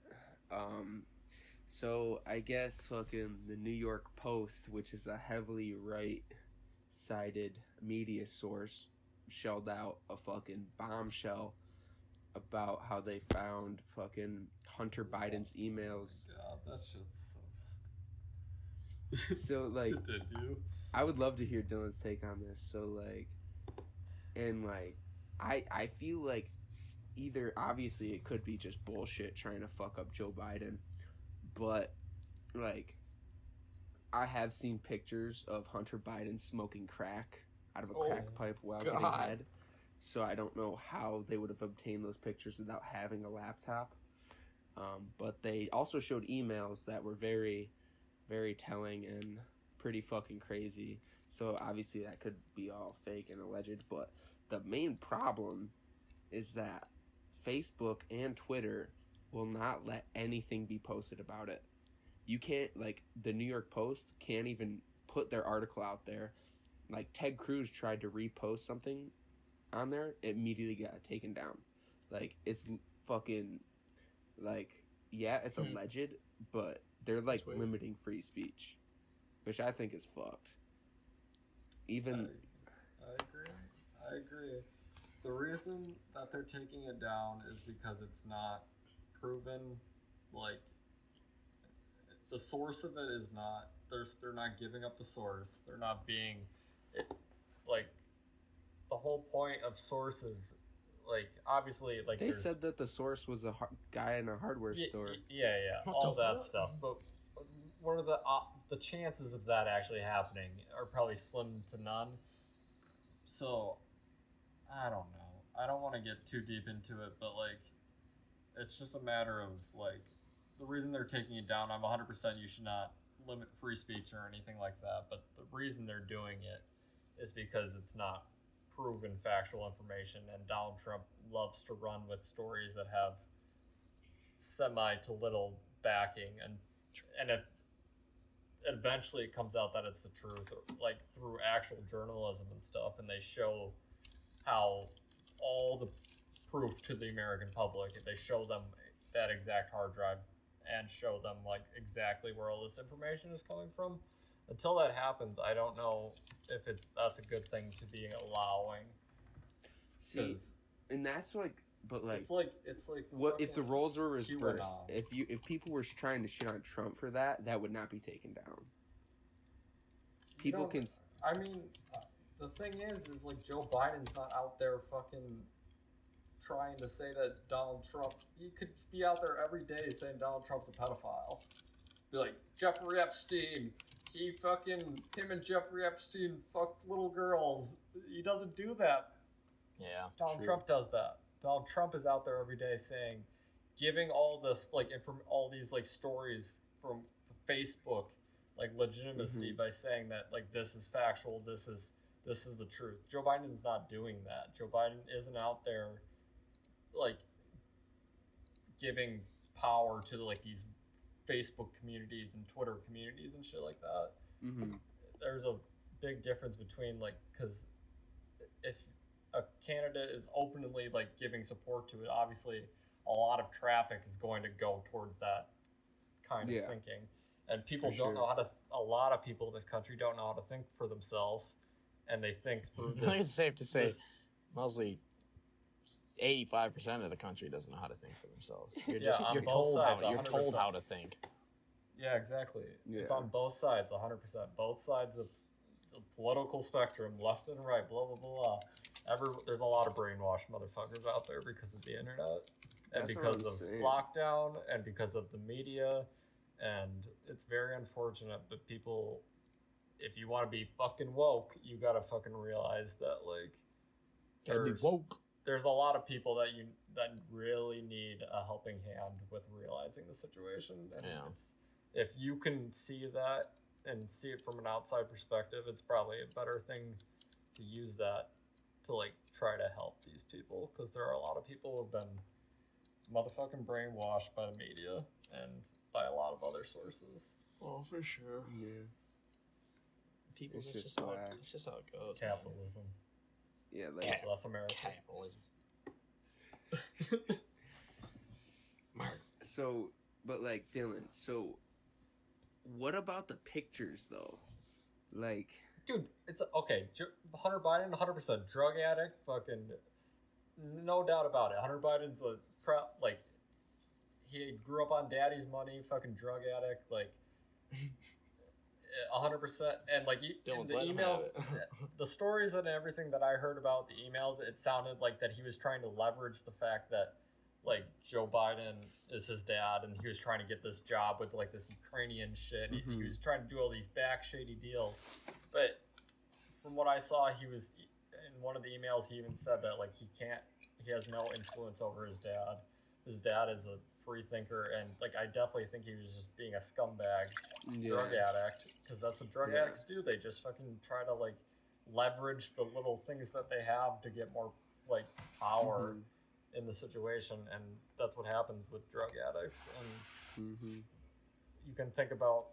so I guess fucking the New York Post, which is a heavily right-sided media source, shelled out a fucking bombshell about how they found fucking Hunter Biden's emails. God, that shit's so So, like, Continue. I would love to hear Dylan's take on this. So, like, and, like, I feel like either, obviously, it could be just bullshit trying to fuck up Joe Biden, but, like, I have seen pictures of Hunter Biden smoking crack out of a crack pipe while getting head. So I don't know how they would have obtained those pictures without having a laptop. But they also showed emails that were very, very telling and pretty fucking crazy. So obviously that could be all fake and alleged. But the main problem is that Facebook and Twitter will not let anything be posted about it. You can't, like, the New York Post can't even put their article out there. Like, Ted Cruz tried to repost something on there, it immediately got taken down. Like, it's fucking, like, yeah, it's alleged, but they're, like, limiting free speech, which I think is fucked. Even... I agree. The reason that they're taking it down is because it's not proven, like, the source of it is not, they're not giving up the source. They're not being, like, the whole point of sources, like, obviously, like, they said that the source was a guy in a hardware store. Yeah, all that stuff. But what are the chances of that actually happening are probably slim to none. So, I don't know. I don't want to get too deep into it, but, like, it's just a matter of, like, the reason they're taking it down, I'm 100% you should not limit free speech or anything like that, but the reason they're doing it is because it's not proven factual information, and Donald Trump loves to run with stories that have semi to little backing, and if eventually it comes out that it's the truth, like through actual journalism and stuff, and they show how all the proof to the American public, they show them that exact hard drive and show them, like, exactly where all this information is coming from. Until that happens, I don't know if that's a good thing to be allowing. See, and that's like, but like, it's like what if the roles were reversed? QAnon. If people were trying to shit on Trump for that, that would not be taken down. People can. I mean, the thing is like Joe Biden's not out there fucking trying to say that Donald Trump. He could be out there every day saying Donald Trump's a pedophile. Be like, Jeffrey Epstein. Him and Jeffrey Epstein fucked little girls. He doesn't do that. Yeah. Donald Trump does that. Donald Trump is out there every day saying, giving all this, like, all these, like, stories from Facebook, like, legitimacy by saying that, like, this is factual, this is the truth. Joe Biden is not doing that. Joe Biden isn't out there, like, giving power to, like, these Facebook communities and Twitter communities and shit like that. There's a big difference between, like, because if a candidate is openly, like, giving support to it, obviously a lot of traffic is going to go towards that kind of thinking, and people don't know how to. A lot of people in this country don't know how to think for themselves, and they think through this. I think it's safe to say mostly 85% of the country doesn't know how to think for themselves. You're told how to think. Yeah, exactly. Yeah. It's on both sides, 100%. Both sides of the political spectrum, left and right, blah, blah, blah. There's a lot of brainwashed motherfuckers out there because of the internet, and because of lockdown, and because of the media, and it's very unfortunate, but people, if you want to be fucking woke, you gotta fucking realize that, like, there's a lot of people that really need a helping hand with realizing the situation, and if you can see that and see it from an outside perspective, it's probably a better thing to use that to, like, try to help these people, because there are a lot of people who have been motherfucking brainwashed by the media and by a lot of other sources. Oh, for sure. Yeah. People, it's just how it goes. Capitalism. Yeah, like bless America. Capitalism. So, but like Dylan, so what about the pictures though? Like, Dude, it's okay. Hunter Biden, 100% drug addict, fucking no doubt about it. Hunter Biden's a like he grew up on daddy's money, fucking drug addict, like 100%. And like in Dylan's the letting him have emails, it. the stories and everything that I heard about the emails, it sounded like that he was trying to leverage the fact that like Joe Biden is his dad, and he was trying to get this job with like this Ukrainian shit. He was trying to do all these back shady deals, but from what I saw, he was in one of the emails. He even said that like he has no influence over his dad. His dad is a free thinker, and like I definitely think he was just being a scumbag drug addict, because that's what drug addicts do. They just fucking try to like leverage the little things that they have to get more like power in the situation, and that's what happens with drug addicts. And you can think about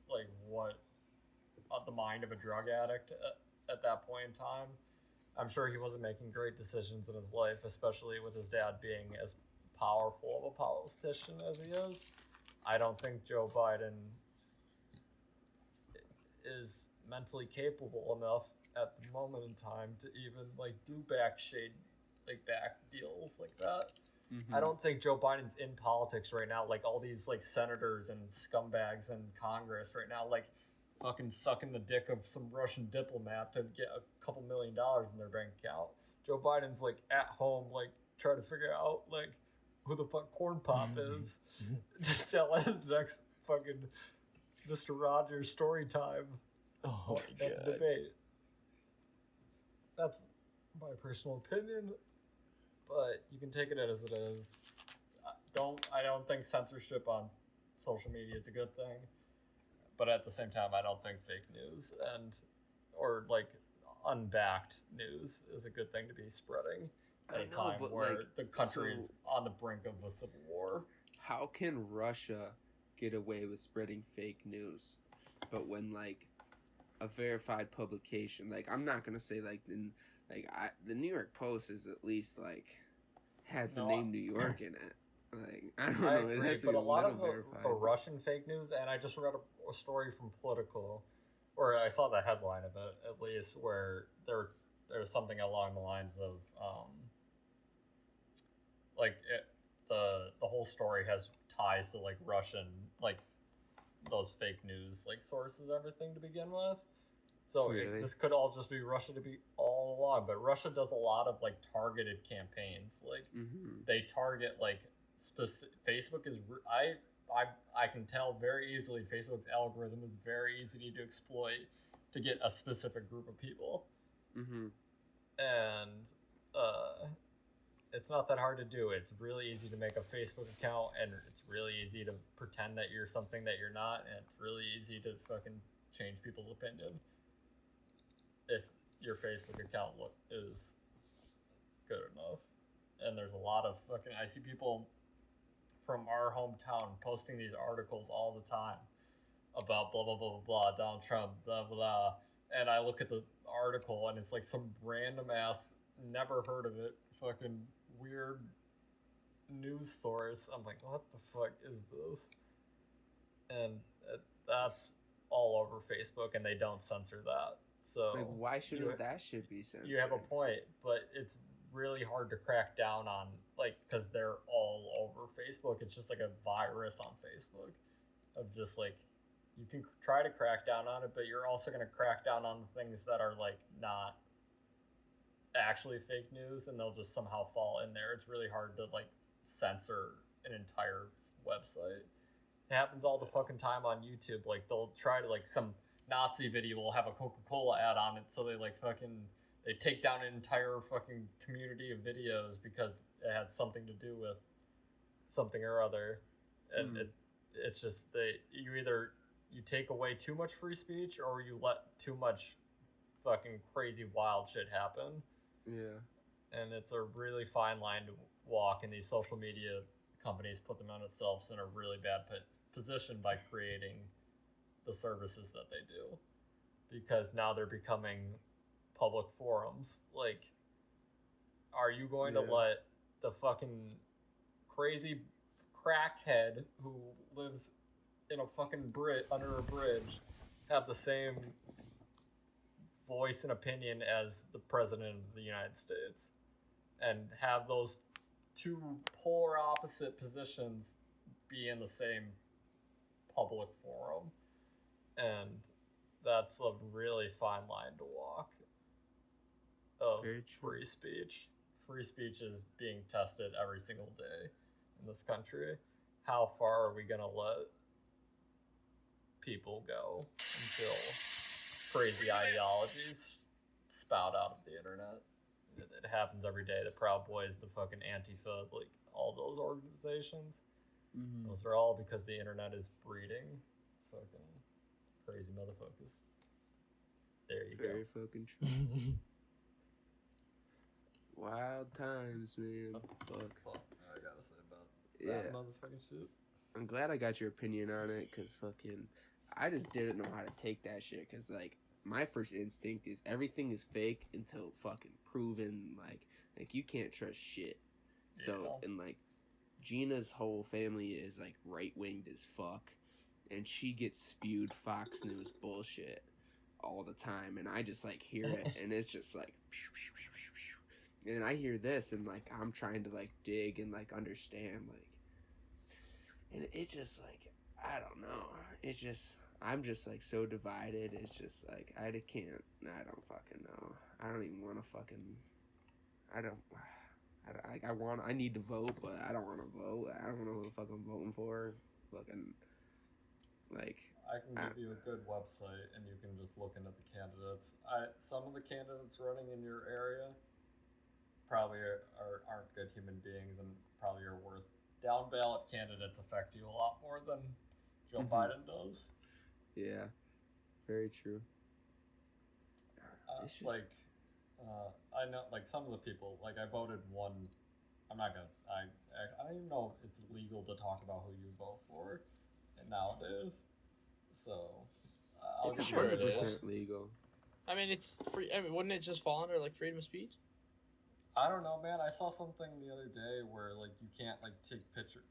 like what the mind of a drug addict at that point in time. I'm sure he wasn't making great decisions in his life, especially with his dad being as powerful of a politician as he is. I don't think Joe Biden is mentally capable enough at the moment in time to even like do back deals like that. I don't think Joe Biden's in politics right now. Like all these like senators and scumbags in Congress right now, like fucking sucking the dick of some Russian diplomat to get a couple $1 million in their bank account. Joe Biden's like at home, like trying to figure out like who the fuck Corn Pop is to tell his next fucking Mr. Rogers story time at the debate. That's my personal opinion, but you can take it as it is. I don't think censorship on social media is a good thing. But at the same time, I don't think fake news or like unbacked news is a good thing to be spreading at a time where like, the country is on the brink of a civil war. How can Russia get away with spreading fake news? But when like a verified publication, like I'm not gonna say like the New York Post is at least like has the name New York in it. Like I don't know, agree, it has to but be a lot of verified. the Russian fake news, and I just read a story from Political, or I saw the headline of it at least, where there's something along the lines of the whole story has ties to like Russian like those fake news like sources, everything to begin with. So really? This could all just be Russia to be all along, but Russia does a lot of like targeted campaigns. Like they target like Facebook is I can tell very easily Facebook's algorithm is very easy to exploit to get a specific group of people, and it's not that hard to do. It's really easy to make a Facebook account, and it's really easy to pretend that you're something that you're not, and it's really easy to fucking change people's opinion if your Facebook account is good enough. And there's a lot of fucking I see people from our hometown posting these articles all the time about blah blah blah blah blah Donald Trump blah blah, and I look at the article and it's like some random ass never heard of it fucking weird news source. I'm like, what the fuck is this? And that's all over Facebook, and they don't censor that. So like, why shouldn't that shit be censored? You have a point, but it's really hard to crack down on, like, because they're all over Facebook. It's just like a virus on Facebook of just like, you can try to crack down on it, but you're also going to crack down on the things that are like not actually fake news, and they'll just somehow fall in there. It's really hard to like censor an entire website. It happens all the fucking time on YouTube. Like they'll try to like some Nazi video will have a Coca-Cola ad on it, so they like fucking they take down an entire fucking community of videos because it had something to do with something or other. And it's just you take away too much free speech, or you let too much fucking crazy wild shit happen. Yeah. And it's a really fine line to walk, and these social media companies put themselves in a really bad position by creating the services that they do, because now they're becoming public forums. Like, are you going to let the fucking crazy crackhead who lives in a fucking under a bridge have the same voice and opinion as the president of the United States, and have those two polar opposite positions be in the same public forum. And that's a really fine line to walk of free speech. Free speech is being tested every single day in this country. How far are we going to let people go until crazy ideologies spout out of the internet? It happens every day. The Proud Boys, the fucking Antifa, like all those organizations. Mm-hmm. Those are all because the internet is breeding fucking crazy motherfuckers. There you go. Very fucking true. Wild times, man. Fuck. That's all I gotta say about that motherfucking shit. I'm glad I got your opinion on it, because fucking, I just didn't know how to take that shit, because, like, my first instinct is everything is fake until fucking proven, like you can't trust shit. So, and, like, Gina's whole family is, like, right-winged as fuck, and she gets spewed Fox News bullshit all the time, and I just, like, hear it, and it's just, like, and I hear this, and, like, I'm trying to, like, dig and, like, understand, like, and it just, like, I don't know, it's just, I'm just, like, so divided, it's just, like, I don't fucking know, I don't even want to fucking, I need to vote, but I don't want to vote, I don't know who the fuck I'm voting for, fucking, like, I can give you a good website, and you can just look into the candidates. Some of the candidates running in your area probably aren't good human beings, and probably are worth. Down ballot candidates affect you a lot more than Joe Biden does. Yeah, very true. I know, like, some of the people, like, I voted one. I'm not gonna. I don't even know if it's legal to talk about who you vote for nowadays. So It's sure it is 100% legal. I mean, it's free. I mean, wouldn't it just fall under like freedom of speech? I don't know, man. I saw something the other day where, like, you can't, like, take pictures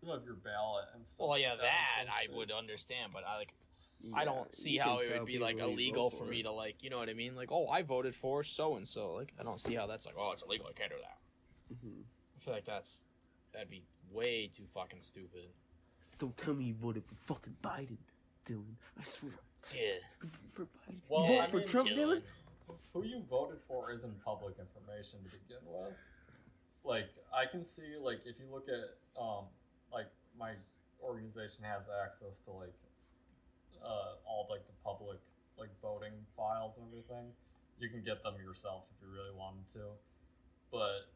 of your ballot and stuff. Well, yeah, like that in some I states. would understand, but I don't see how it would be like illegal for me to, like, you know what I mean? Like, oh, I voted for so and so. Like, I don't see how that's like, oh, it's illegal. I can't do that. Mm-hmm. I feel like that'd be way too fucking stupid. Don't tell me you voted for fucking Biden, Dylan. I swear. Yeah. For Biden. Well, you vote I for mean, Trump, Dylan? Who you voted for isn't public information to begin with. Like, I can see, like, if you look at, like, my organization has access to, like, all, like, the public, like, voting files and everything. You can get them yourself if you really wanted to. But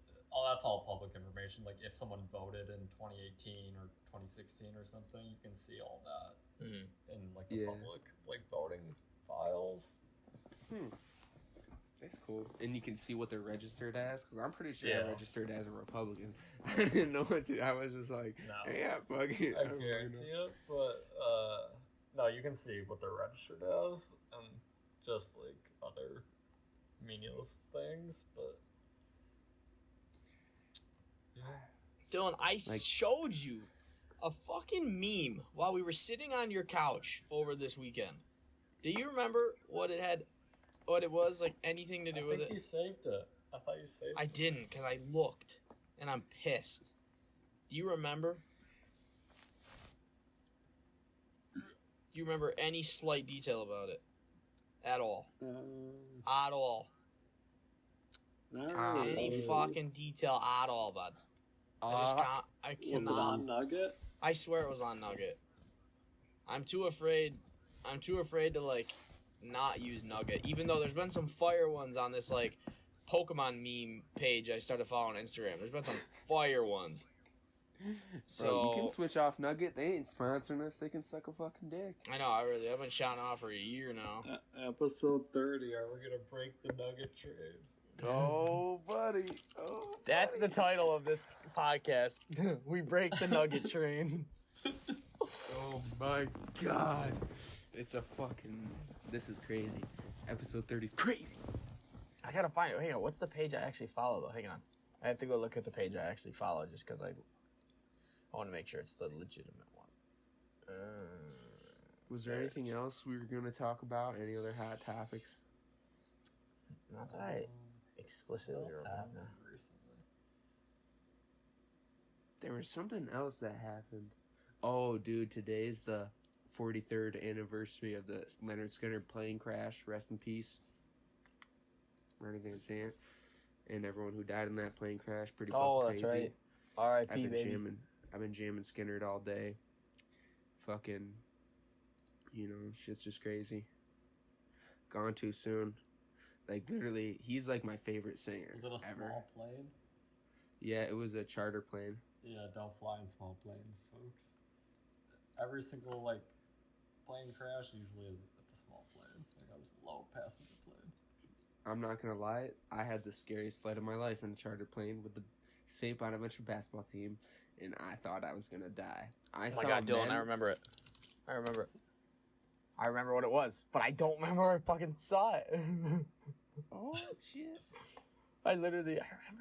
that's all public information. Like, if someone voted in 2018 or 2016 or something, you can see all that in, like, the public, like, voting files. That's cool. And you can see what they're registered as, because I'm pretty sure I registered as a Republican. I didn't know what to, I was just like, yeah, fuck it. I guarantee it, but, no, you can see what they're registered as, and just, like, other meaningless things, but... Yeah. Dylan, I showed you a fucking meme while we were sitting on your couch over this weekend. Do you remember what it was, like, anything to do with it? I think you saved it. I thought you saved it. I didn't, because I looked, and I'm pissed. Do you remember? Do you remember any slight detail about it? At all? At all? Any fucking detail at all, bud? I cannot. Was it on Nugget? I swear it was on Nugget. I'm too afraid to, like, not use Nugget, even though there's been some fire ones on this, like, Pokemon meme page I started following on Instagram. There's been some fire ones. So bro, you can switch off Nugget. They ain't sponsoring us. They can suck a fucking dick. I know. I've been shouting off for a year now. Episode 30. Are we gonna break the Nugget trade? Oh, buddy. Oh, that's the title of this podcast. We break the Nugget train. Oh my god. It's a fucking... This is crazy. Episode 30 is crazy. I gotta find it. Hang on. What's the page I actually follow, though? Hang on. I have to go look at the page I actually follow just because I... I want to make sure it's the legitimate one. Was there anything else we were going to talk about? Any other hot topics? Not that I explicitly What else remember. happened recently? There was something else that happened. Oh, dude, today's the 43rd anniversary of the Leonard Skinner plane crash. Rest in peace. Ronnie Van Sant. And everyone who died in that plane crash. Pretty fucking crazy. That's right. R.I.P. baby. I've been jamming Skinner all day. Fucking, shit's just crazy. Gone too soon. Like, literally, he's like my favorite singer. Was it a ever. small plane? Yeah, it was a charter plane. Yeah, don't fly in small planes, folks. Every single, plane crash usually is at the small plane. Like, I was a low passenger plane. I'm not gonna lie, I had the scariest flight of my life in a charter plane with the St. Bonaventure basketball team, and I thought I was gonna die. Oh my God, Dylan, I remember it. I remember what it was, but I don't remember where I fucking saw it. Oh, shit. I remember.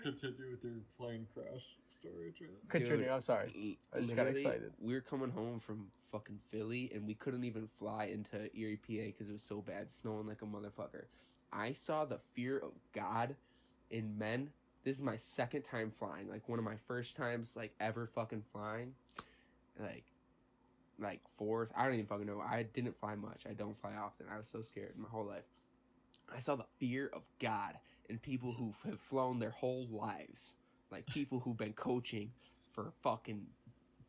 Continue with your plane crash story, Trent. Katrina, I'm sorry. I just got excited. We were coming home from fucking Philly, and we couldn't even fly into Erie, PA, because it was so bad, snowing like a motherfucker. I saw the fear of God in men. This is my second time flying, like one of my first times, ever fucking flying. Like fourth. I don't even fucking know. I didn't fly much. I don't fly often. I was so scared my whole life. I saw the fear of God in people who have flown their whole lives. Like people who've been coaching for fucking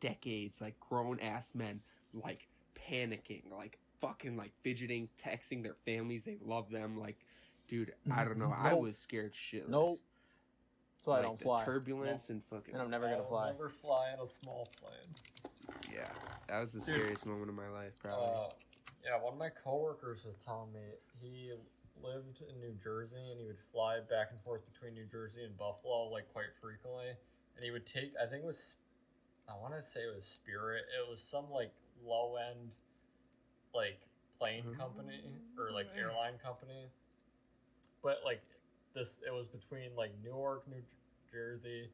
decades, like grown ass men, like panicking, like fucking like fidgeting, texting their families they love them. Like, dude, I don't know. Nope. I was scared shitless. Nope. That's why I don't the fly. Turbulence and fucking. And I'm never gonna fly. Never fly in a small plane. Yeah, that was the scariest moment of my life, probably. Yeah, one of my coworkers was telling me he lived in New Jersey and he would fly back and forth between New Jersey and Buffalo quite frequently. And he would take, I think it was, I want to say it was Spirit. It was some low end plane company or airline company. But it was between Newark, New Jersey,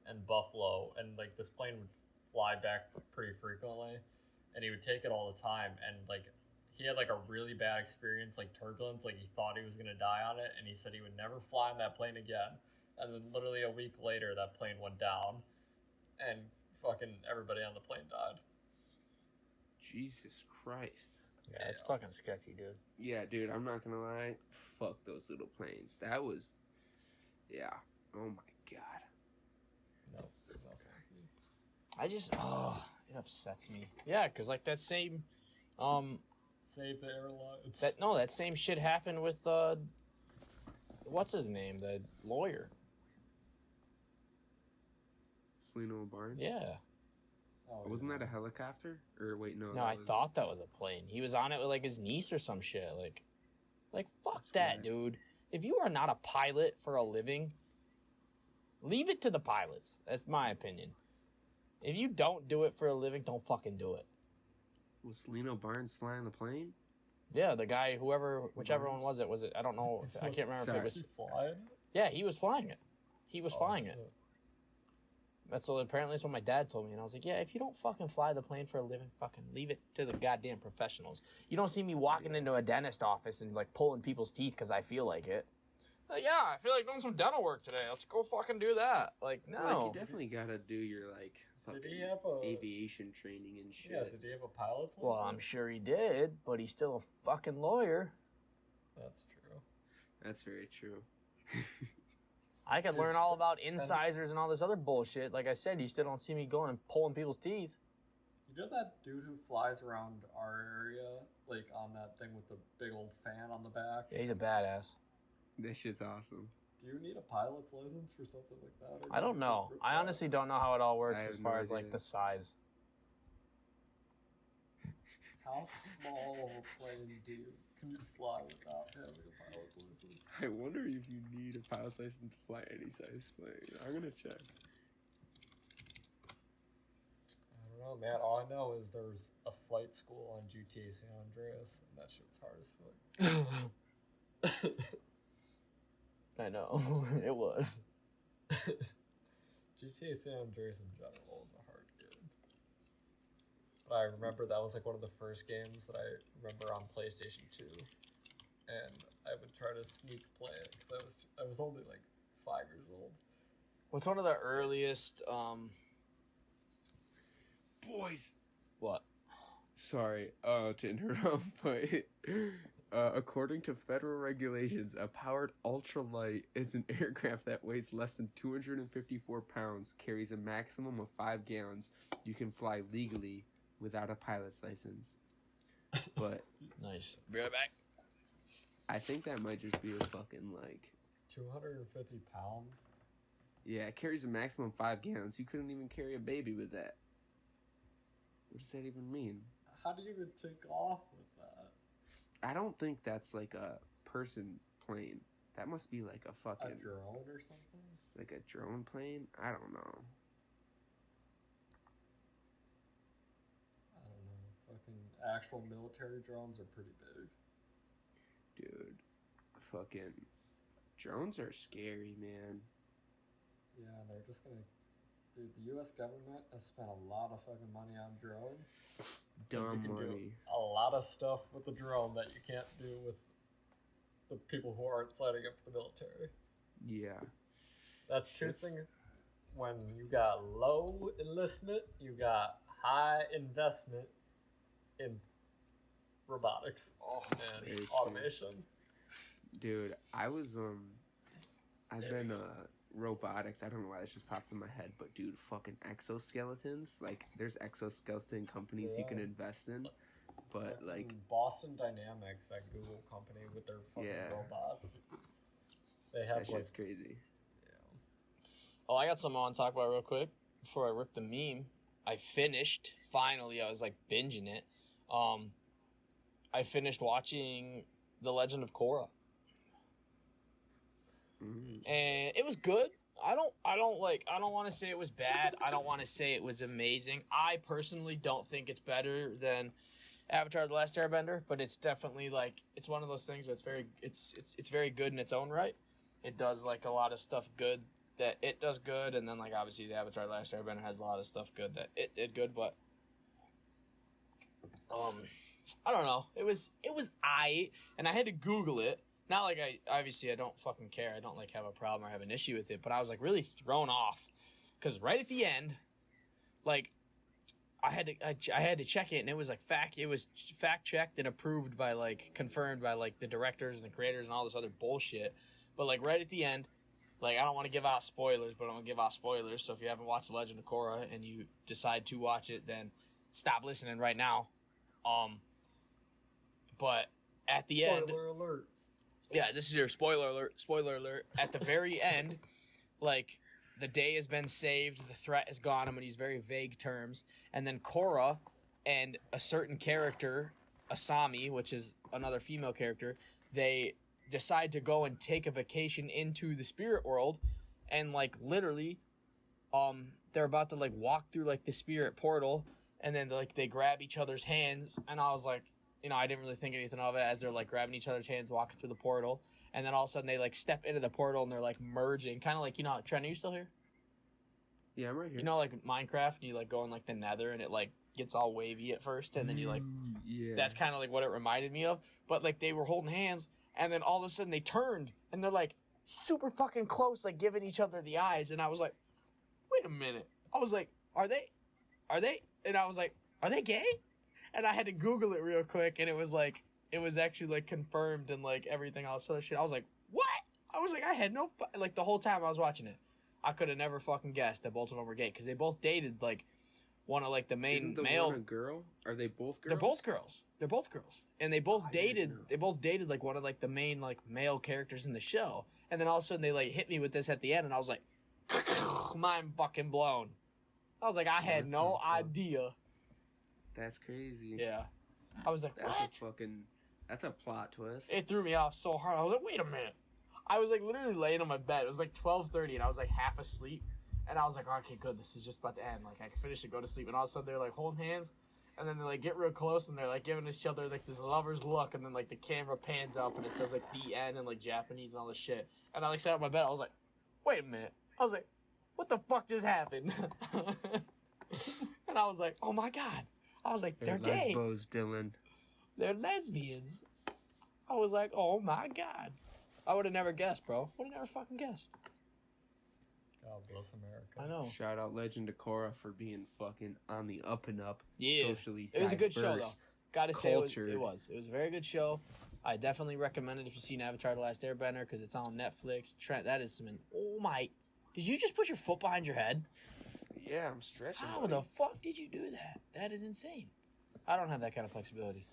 and Buffalo, and this plane would fly back pretty frequently, and he would take it all the time, and he had a really bad experience, turbulence, he thought he was gonna die on it, and he said he would never fly on that plane again. And then literally a week later, that plane went down, and fucking everybody on the plane died. Jesus Christ. Yeah, it's fucking sketchy, dude. Yeah, dude, I'm not gonna lie. Fuck those little planes. That was, yeah. Oh my God. No. I just, it upsets me. Yeah, because that same, Save the airlines. that same shit happened with, what's his name? The lawyer. Selena Barnes? Yeah. Oh, Wasn't that a helicopter? Or wait, no. No, I thought that was a plane. He was on it with his niece or some shit. Fuck That's that, right. dude. If you are not a pilot for a living, leave it to the pilots. That's my opinion. If you don't do it for a living, don't fucking do it. Was Selena Barnes flying the plane? Yeah, the guy, whichever one was it? I don't know. I can't remember if it was. flying. Yeah, he was flying it. He was flying it. That's apparently that's what my dad told me, and I was like, yeah, if you don't fucking fly the plane for a living, fucking leave it to the goddamn professionals. You don't see me walking into a dentist office and pulling people's teeth because I feel like it. Yeah, I feel like doing some dental work today. Let's go fucking do that. No. You definitely gotta do your fucking Did he have aviation training and shit. Yeah, did he have a pilot's license? Well, I'm sure he did, but he's still a fucking lawyer. That's true. That's very true. I could learn all about incisors and all this other bullshit. Like I said, you still don't see me going and pulling people's teeth. You know that dude who flies around our area, on that thing with the big old fan on the back? Yeah, he's a badass. This shit's awesome. Do you need a pilot's license for something like that? I don't know. I honestly don't know how it all works I have as far no as idea. the size. How small of a plane can you fly without having a pilot's license? I wonder if you need a pilot's license to fly any size plane. I'm gonna check. I don't know, man. All I know is there's a flight school on GTA San Andreas, and that shit was hard as fuck. I know. It was. GTA San Andreas in general is a hard game. but I remember that was like one of the first games that I remember on PlayStation 2, and I would try to sneak play it because I was only like 5 years old. What's one of the earliest Boys. what? Sorry, to interrupt, but according to federal regulations, a powered ultralight is an aircraft that weighs less than 254 pounds, carries a maximum of 5 gallons. You can fly legally without a pilot's license. But Nice. Be right back. I think that might just be a fucking, like... 250 pounds? Yeah, it carries a maximum of 5 gallons. You couldn't even carry a baby with that. What does that even mean? How do you even take off with that? I don't think that's like a person plane. That must be like a fucking... A drone or something? Like a drone plane? I don't know. I don't know. Fucking actual military drones are pretty big. Dude, fucking drones are scary, man. Yeah, they're just gonna... Dude, the U.S. government has spent a lot of fucking money on drones. Dumb You can do money. a lot of stuff with the drone that you can't do with the people who aren't signing up for the military. Yeah. That's two It's- things. When you got low enlistment, you got high investment in robotics and Very true. automation. Dude, I've been robotics. I don't know why this just popped in my head, but dude, fucking exoskeletons. Like, there's exoskeleton companies you can Yeah. invest in, but like, Boston Dynamics, that Google company with their fucking Yeah. robots, they have that like, shit's crazy. Oh, I got something I want to talk about real quick before I rip the meme. I finished, finally, I was like binging it. I finished watching The Legend of Korra. Mm. And it was good. I don't want to say it was bad. I don't want to say it was amazing. I personally don't think it's better than Avatar: The Last Airbender, but it's definitely like it's one of those things that's it's very good in its own right. It does like a lot of stuff good that it does good, and then like obviously the Avatar: The Last Airbender has a lot of stuff good that it did good, but I don't know. It was and I had to Google it. Not like I don't fucking care. I don't like have a problem or have an issue with it, but I was like really thrown off because right at the end, like I had to check it, and it was like fact checked and approved by like confirmed by like the directors and the creators and all this other bullshit. But like right at the end, like I don't want to give out spoilers, but I'm gonna give out spoilers. So if you haven't watched The Legend of Korra and you decide to watch it, then stop listening right now. But at the end, spoiler alert. yeah, this is your spoiler alert. Spoiler alert. At the very end, like, the day has been saved, the threat is gone. I'm going to use very vague terms. And then Korra and a certain character, Asami, which is another female character, they decide to go and take a vacation into the spirit world. And, like, literally, they're about to, like, walk through, like, the spirit portal. And then, like, they grab each other's hands. And I was like, you know, I didn't really think anything of it as they're like grabbing each other's hands, walking through the portal, and then all of a sudden they like step into the portal and they're like merging, kind of like, you know, Trent, are you still here? Yeah, I'm right here. You know, like Minecraft, you like go in like the Nether and it like gets all wavy at first, and then you like, yeah. that's kind of like what it reminded me of. But like they were holding hands, and then all of a sudden they turned and they're like super fucking close, like giving each other the eyes, and I was like, wait a minute. I was like, are they? And I was like, are they gay? And I had to Google it real quick, and it was actually like confirmed and like everything else other shit. I was like, what? I was like, I had no like the whole time I was watching it, I could have never fucking guessed that both of them were gay because they both dated like one of like the main Isn't the male. one a girl? Are they both girls? They're both girls. They're both girls, and they both I didn't dated. know. They both dated like one of like the main like male characters in the show, and then all of a sudden they like hit me with this at the end, and I was like, mind fucking blown. I was like, I had What no the fuck? idea. That's crazy. Yeah, I was like, That's what? That's a plot twist. It threw me off so hard. I was like, wait a minute. I was like literally laying on my bed. It was like 12:30, and I was like half asleep. And I was like, okay, good. This is just about to end. Like I can finish it, go to sleep. And all of a sudden they're like holding hands, and then they like get real close, and they're like giving each other like this lover's look, and then like the camera pans up, and it says like the end in like Japanese and all this shit. And I like sat on my bed. I was like, wait a minute. I was like, what the fuck just happened? And I was like, oh my god. I was like, they're gay. Lesbos, Dylan. They're lesbians. I was like, oh my God. I would have never guessed, bro. Would have never fucking guessed. God bless America. I know. Shout out Legend of Korra for being fucking on the up and up. Yeah. Socially It was a good show, though. diverse. Gotta say, Cultured. it was. It was a very good show. I definitely recommend it if you've seen Avatar: The Last Airbender because it's on Netflix. Trent, that is some. Oh my! Did you just put your foot behind your head? Yeah, I'm stretching. How buddy. the fuck did you do that? That is insane. I don't have that kind of flexibility.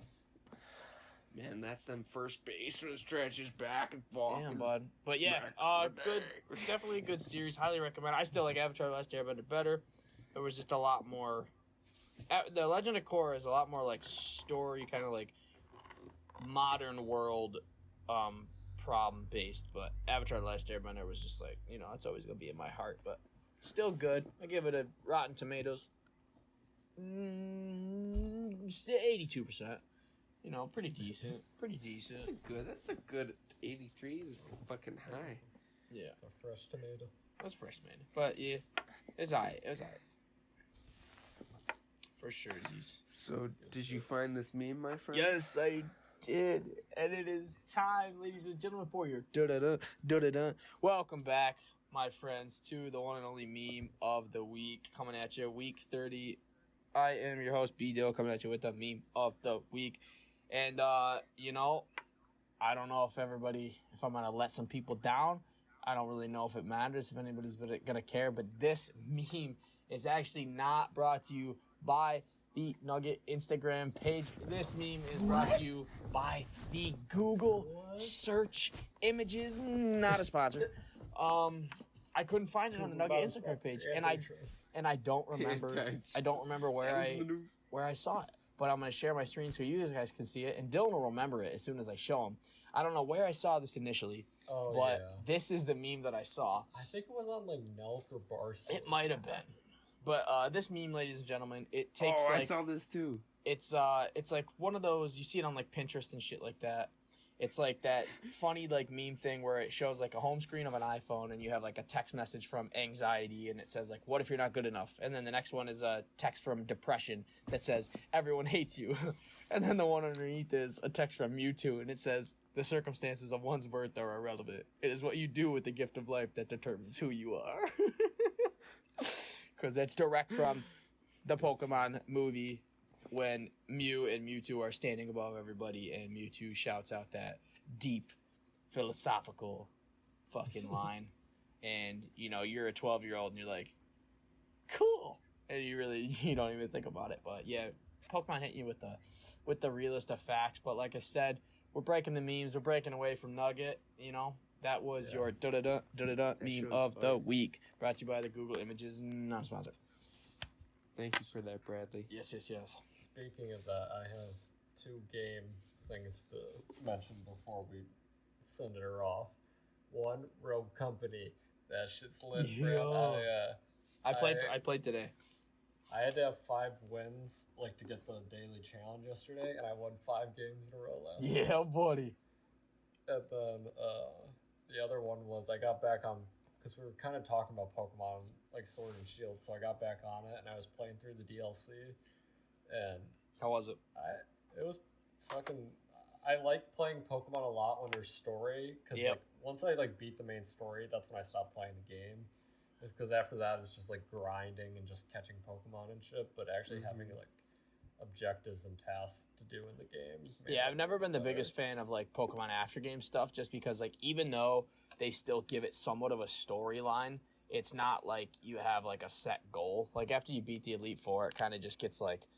Man, that's them first baseman stretches back and forth. Damn, bud. But yeah, good. Definitely a good series. Highly recommend. I still like Avatar: The Last Airbender better. There was just a lot more. The Legend of Korra is a lot more like story, kind of like modern world, problem based. But Avatar: The Last Airbender was just like, you know, it's always gonna be in my heart. But still good. I give it a Rotten Tomatoes. 82%. You know, pretty decent. Pretty decent. That's a good 83 is fucking high. Yeah, It's a fresh tomato. that's fresh, man. But yeah, it's alright. It was alright. For sure, Z's. So, did you find this meme, my friend? Yes, I did. And it is time, ladies and gentlemen, for your da-da-da. Welcome back, my friends, to the one and only meme of the week. Coming at you, week 30. I am your host, B-Dill, coming at you with the meme of the week. And, you know, I don't know if I'm going to let some people down. I don't really know if it matters, if anybody's going to care. But this meme is actually not brought to you by the Nugget Instagram page. This meme is brought to you by the Google search images. Not a sponsor. I couldn't find it on the Nugget Instagram page, and I don't remember. I don't remember where I saw it. But I'm gonna share my screen so you guys can see it, and Dylan will remember it as soon as I show him. I don't know where I saw this initially, but this is the meme that I saw. I think it was on like Nelk or Barstool. It might have been. But this meme, ladies and gentlemen, it takes I saw this too. It's like one of those, you see it on like Pinterest and shit like that. It's like that funny like meme thing where it shows like a home screen of an iPhone and you have like a text message from anxiety and it says like, what if you're not good enough? And then the next one is a text from depression that says, everyone hates you. And then the one underneath is a text from Mewtwo and it says, the circumstances of one's birth are irrelevant. It is what you do with the gift of life that determines who you are. Because that's direct from the Pokemon movie when Mew and Mewtwo are standing above everybody and Mewtwo shouts out that deep, philosophical fucking line. And, you know, you're a 12-year-old and you're like, cool. And you don't even think about it. But, yeah, Pokemon hit you with the realest of facts. But like I said, we're breaking the memes. We're breaking away from Nugget, you know. That was your da-da-da meme of the week. Brought to you by the Google Images, not a sponsor. Thank you for that, Bradley. Yes. Speaking of that, I have 2 game things to mention before we send her off. One, Rogue Company. That shit's lit, bro. I played today. I had to have 5 wins, like, to get the daily challenge yesterday, and I won 5 games in a row last night. Yeah, buddy. And then the other one was I got back on, because we were kind of talking about Pokemon, like Sword and Shield, so I got back on it, and I was playing through the DLC, and... How was it? It was fucking... I like playing Pokemon a lot when there's story, because like, once I like beat the main story, that's when I stopped playing the game. It's because after that, it's just like grinding and just catching Pokemon and shit, but actually having like objectives and tasks to do in the game. Yeah, I've never been the biggest fan of like Pokemon after game stuff, just because like even though they still give it somewhat of a storyline, it's not like you have like a set goal. Like after you beat the Elite Four, it kind of just gets like,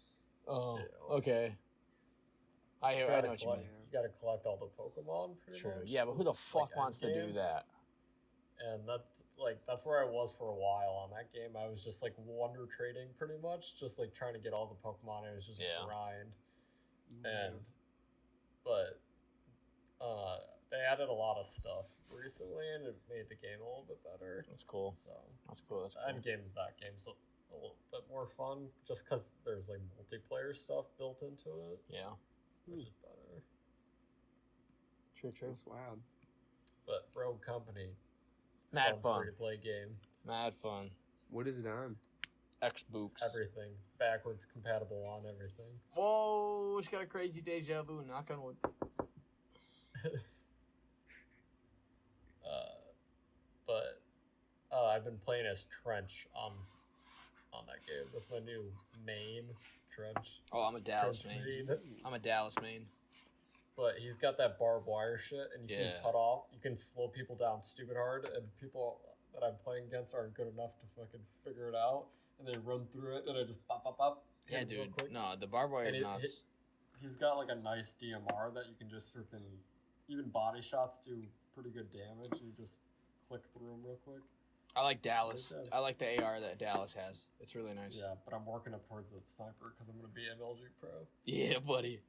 oh, okay. I know what you mean. You gotta collect all the Pokemon, pretty much. Yeah, but who the fuck wants to do that? And that's where I was for a while on that game. I was just like wonder trading pretty much, just like trying to get all the Pokemon. It was just grind. But they added a lot of stuff recently, and it made the game a little bit better. That's cool. So that's cool. The end game of that game's a little bit more fun, just because there's like multiplayer stuff built into it. Yeah, which is better. True. That's wild. But Rogue Company, mad fun. Free to play game. Mad fun. What is it on? X-Books. everything. Backwards compatible on everything. Whoa, it's got a crazy deja vu. Knock on wood. But I've been playing as Trent on that game. That's my new main, Trent. Oh, I'm a Dallas Trent main. Reed. I'm a Dallas main. But he's got that barbed wire shit, and you Yeah. can cut off. You can slow people down stupid hard, and people that I'm playing against aren't good enough to fucking figure it out, and they run through it, and I just pop, Yeah, hit him real dude. quick. No, the barbed wire And is nuts. He's got like a nice DMR that you can just freaking, even body shots do pretty good damage. You just click through them real quick. I like Dallas. Like that. I like the AR that Dallas has. It's really nice. Yeah, but I'm working up towards that sniper because I'm gonna be MLG Pro. Yeah, buddy.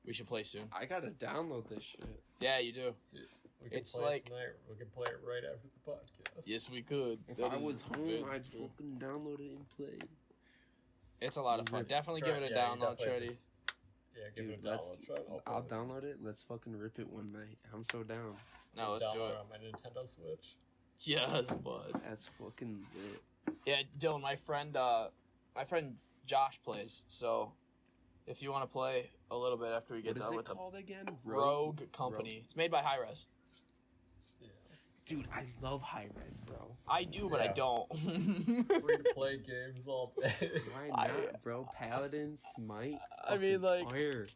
We should play soon. I gotta download this shit. Yeah, you do. Dude, we can It's play like- it tonight. We can play it right after the podcast. Yes, we could. If That I is was home, good. I'd fucking download it and play. It's a lot of fun. Definitely give it a Yeah, you download, definitely- Shreddy. Yeah, give Dude, it a download. Try it. I'll download it. Let's fucking rip it one night. I'm so down. No, let's do Download it. on my Nintendo Switch. Yes, bud. That's fucking lit. Yeah, Dylan, my friend Josh plays. So, if you want to play a little bit after we get What is done it with the called again? Rogue Company, it's made by Hi-Res. Yeah. Dude, I love high res, bro. I do, but I Yeah. don't. Free to play games all day. Why I- not, bro? Paladin, Smite. I mean, fucking like, fire.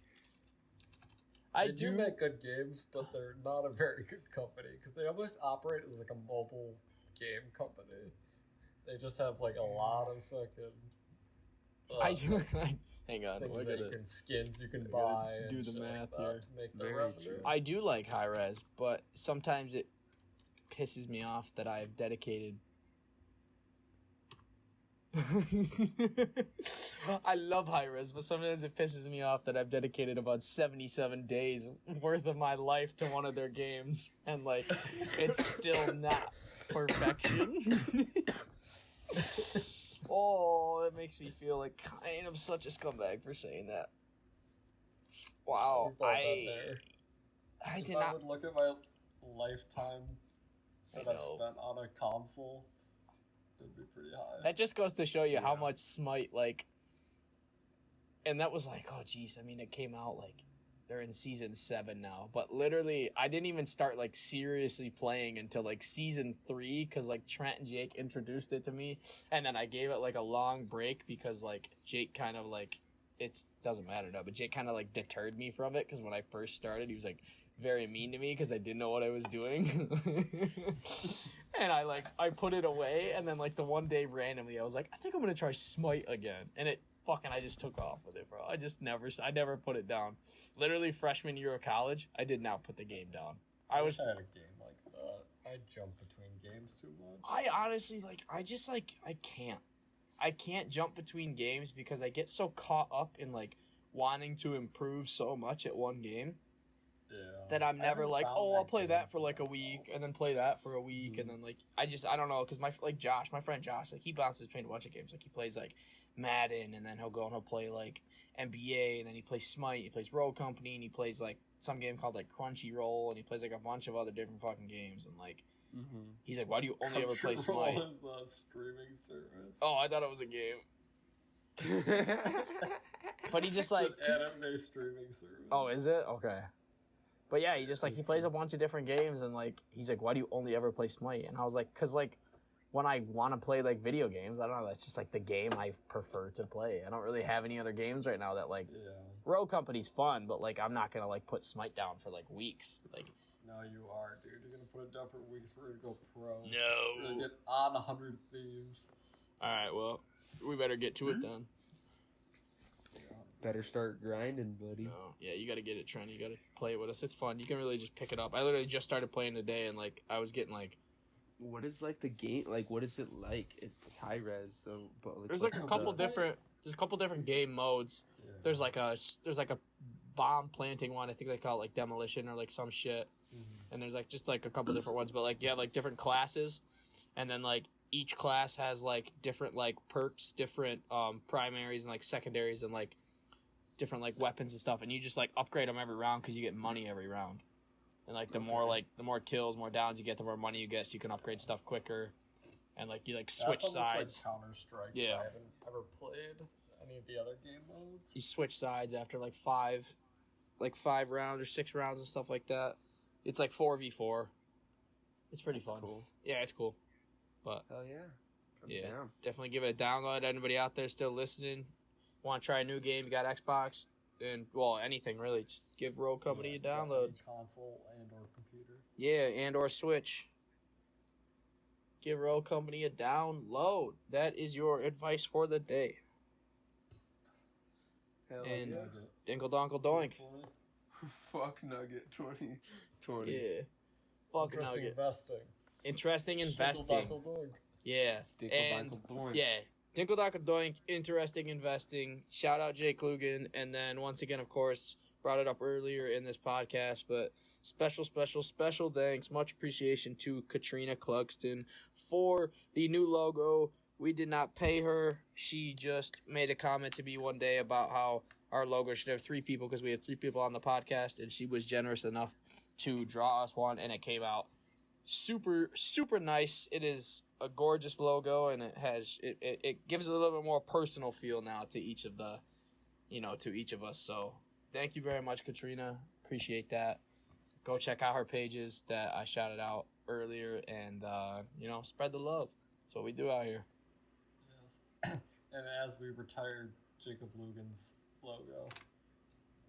I They do make good games, but they're not a very good company because they almost operate as like a mobile game company. They just have like a lot of fucking. I do. Hang on. Things Look that at you it. can skins you can I gotta buy. do and the shit like math that here. to make the Very revenue. true. I do like high res, but sometimes it pisses me off that I've dedicated. I love high res, but sometimes it pisses me off that I've dedicated about 77 days worth of my life to one of their games, and like it's still not perfection. Oh, that makes me feel like kind of such a scumbag for saying that. Wow, We've all been there. I If did I not. would look at my lifetime I that I've know. spent on a console, it'd be pretty high. That just goes to show you how Yeah. much Smite, like, and that was like, oh jeez, I mean, it came out like, they're in season 7 now, but literally, I didn't even start like seriously playing until like season 3, because like Trent and Jake introduced it to me, and then I gave it like a long break because like Jake kind of like, it doesn't matter now, but Jake kind of like deterred me from it, because when I first started, he was like very mean to me because I didn't know what I was doing. And I put it away, and then like the one day randomly I was like, I think I'm gonna try Smite again, and I just took off with it, bro. I never put it down. Literally freshman year of college, I did not put the game down. I wish was I had a game like that. I jump between games too much. I honestly I can't jump between games because I get so caught up in like wanting to improve so much at one game Yeah. that I'm I never haven't like, found oh, I'll play game that for like a myself. week and then play that for a week and then like I don't know, because my friend Josh, like he bounces between a bunch of games. Like he plays like Madden, and then he'll play like NBA, and then he plays Smite, he plays Rogue Company, and he plays like some game called like Crunchyroll, and he plays like a bunch of other different fucking games, and like he's like, why do you only ever play Crunchyroll Smite? is a streaming service. Oh, I thought it was a game. But he just It's like, an anime streaming service. oh, is it? Okay. But yeah, he plays a bunch of different games, and like he's like, why do you only ever play Smite? And I was like, cause like when I want to play like video games, I don't know, that's just like the game I prefer to play. I don't really have any other games right now that like Yeah. Rogue Company's fun, but like I'm not gonna like put Smite down for like weeks. Like No, you are, dude. You're gonna put it down for weeks for it to go pro. You're gonna get on 100 Thieves. All right, well, we better get to it then. Better start grinding, buddy. No, yeah, you gotta get it, Trent. You gotta play it with us. It's fun. You can really just pick it up. I literally just started playing today, and like I was getting like What is like the game? Like, what is it like? It's high res, so but like, there's like a what's couple the- different game modes. Yeah. There's like a bomb planting one. I think they call it like demolition or like some shit. Mhm. And there's like just like a couple different ones, but like you have like different classes, and then like each class has like different like perks, different primaries and like secondaries, and like different like weapons and stuff, and you just like upgrade them every round because you get money every round. And like the more kills, more downs you get, the more money you get, so you can upgrade stuff quicker. and like you like switch That's almost sides. like Counter Strike. Yeah. I haven't ever played any of the other game modes. You switch sides after like five rounds or 6 rounds and stuff like that. It's like 4v4. It's pretty fun. Cool. Yeah, it's cool. But Hell yeah. I'm yeah, down. definitely give it a download. Anybody out there still listening, want to try a new game? You got Xbox and anything really. Just give Rogue Company a download. Console and or computer. Yeah, and or Switch. Give Rogue Company a download. That is your advice for the day. Hell And yeah. Dinkle Donkle Doink. Fuck Nugget 2020. Yeah. Fuck Interesting Nugget. investing. Interesting investing. Dog. Yeah. And yeah. Dinkle Donkle Doink, interesting investing. Shout out Jay Klugen. And then once again, of course, brought it up earlier in this podcast, but special thanks, much appreciation to Katrina Clugston for the new logo. We did not pay her. She just made a comment to me one day about how our logo should have 3 people because we have 3 people on the podcast, and she was generous enough to draw us one, and it came out super nice. It is a gorgeous logo, and it gives it a little bit more personal feel now to each of the, to each of us. So thank you very much, Katrina. Appreciate that. Go check out her pages that I shouted out earlier, and spread the love. That's what we do out here. Yes. And as we retired Jacob Lugan's logo,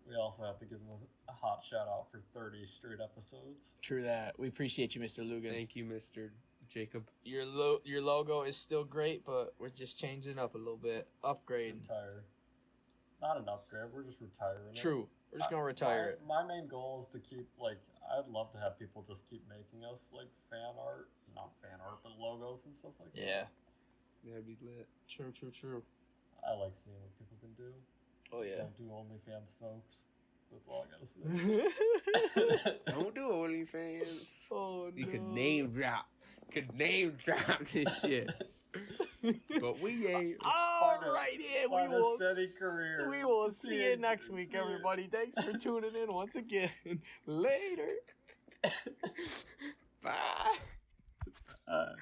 we also have to give him a hot shout out for 30 straight episodes. True that. We appreciate you, Mr. Lugan. Thank you, Mr. Jacob. Your logo is still great, but we're just changing it up a little bit. Upgrade. Retire. Not an upgrade. We're just retiring it. True. We're just gonna retire it. My main goal is to keep, I'd love to have people just keep making us, not fan art, but logos and stuff like Yeah. That'd be lit. True. that. I like seeing what people can do. Oh yeah. Don't do OnlyFans, folks. That's all I gotta say. Don't do OnlyFans. Oh no. You could name drop. This shit. But we ain't. All right, we find a will. steady career. We will see you next week, See ya. everybody. Thanks for tuning in once again. Later. Bye.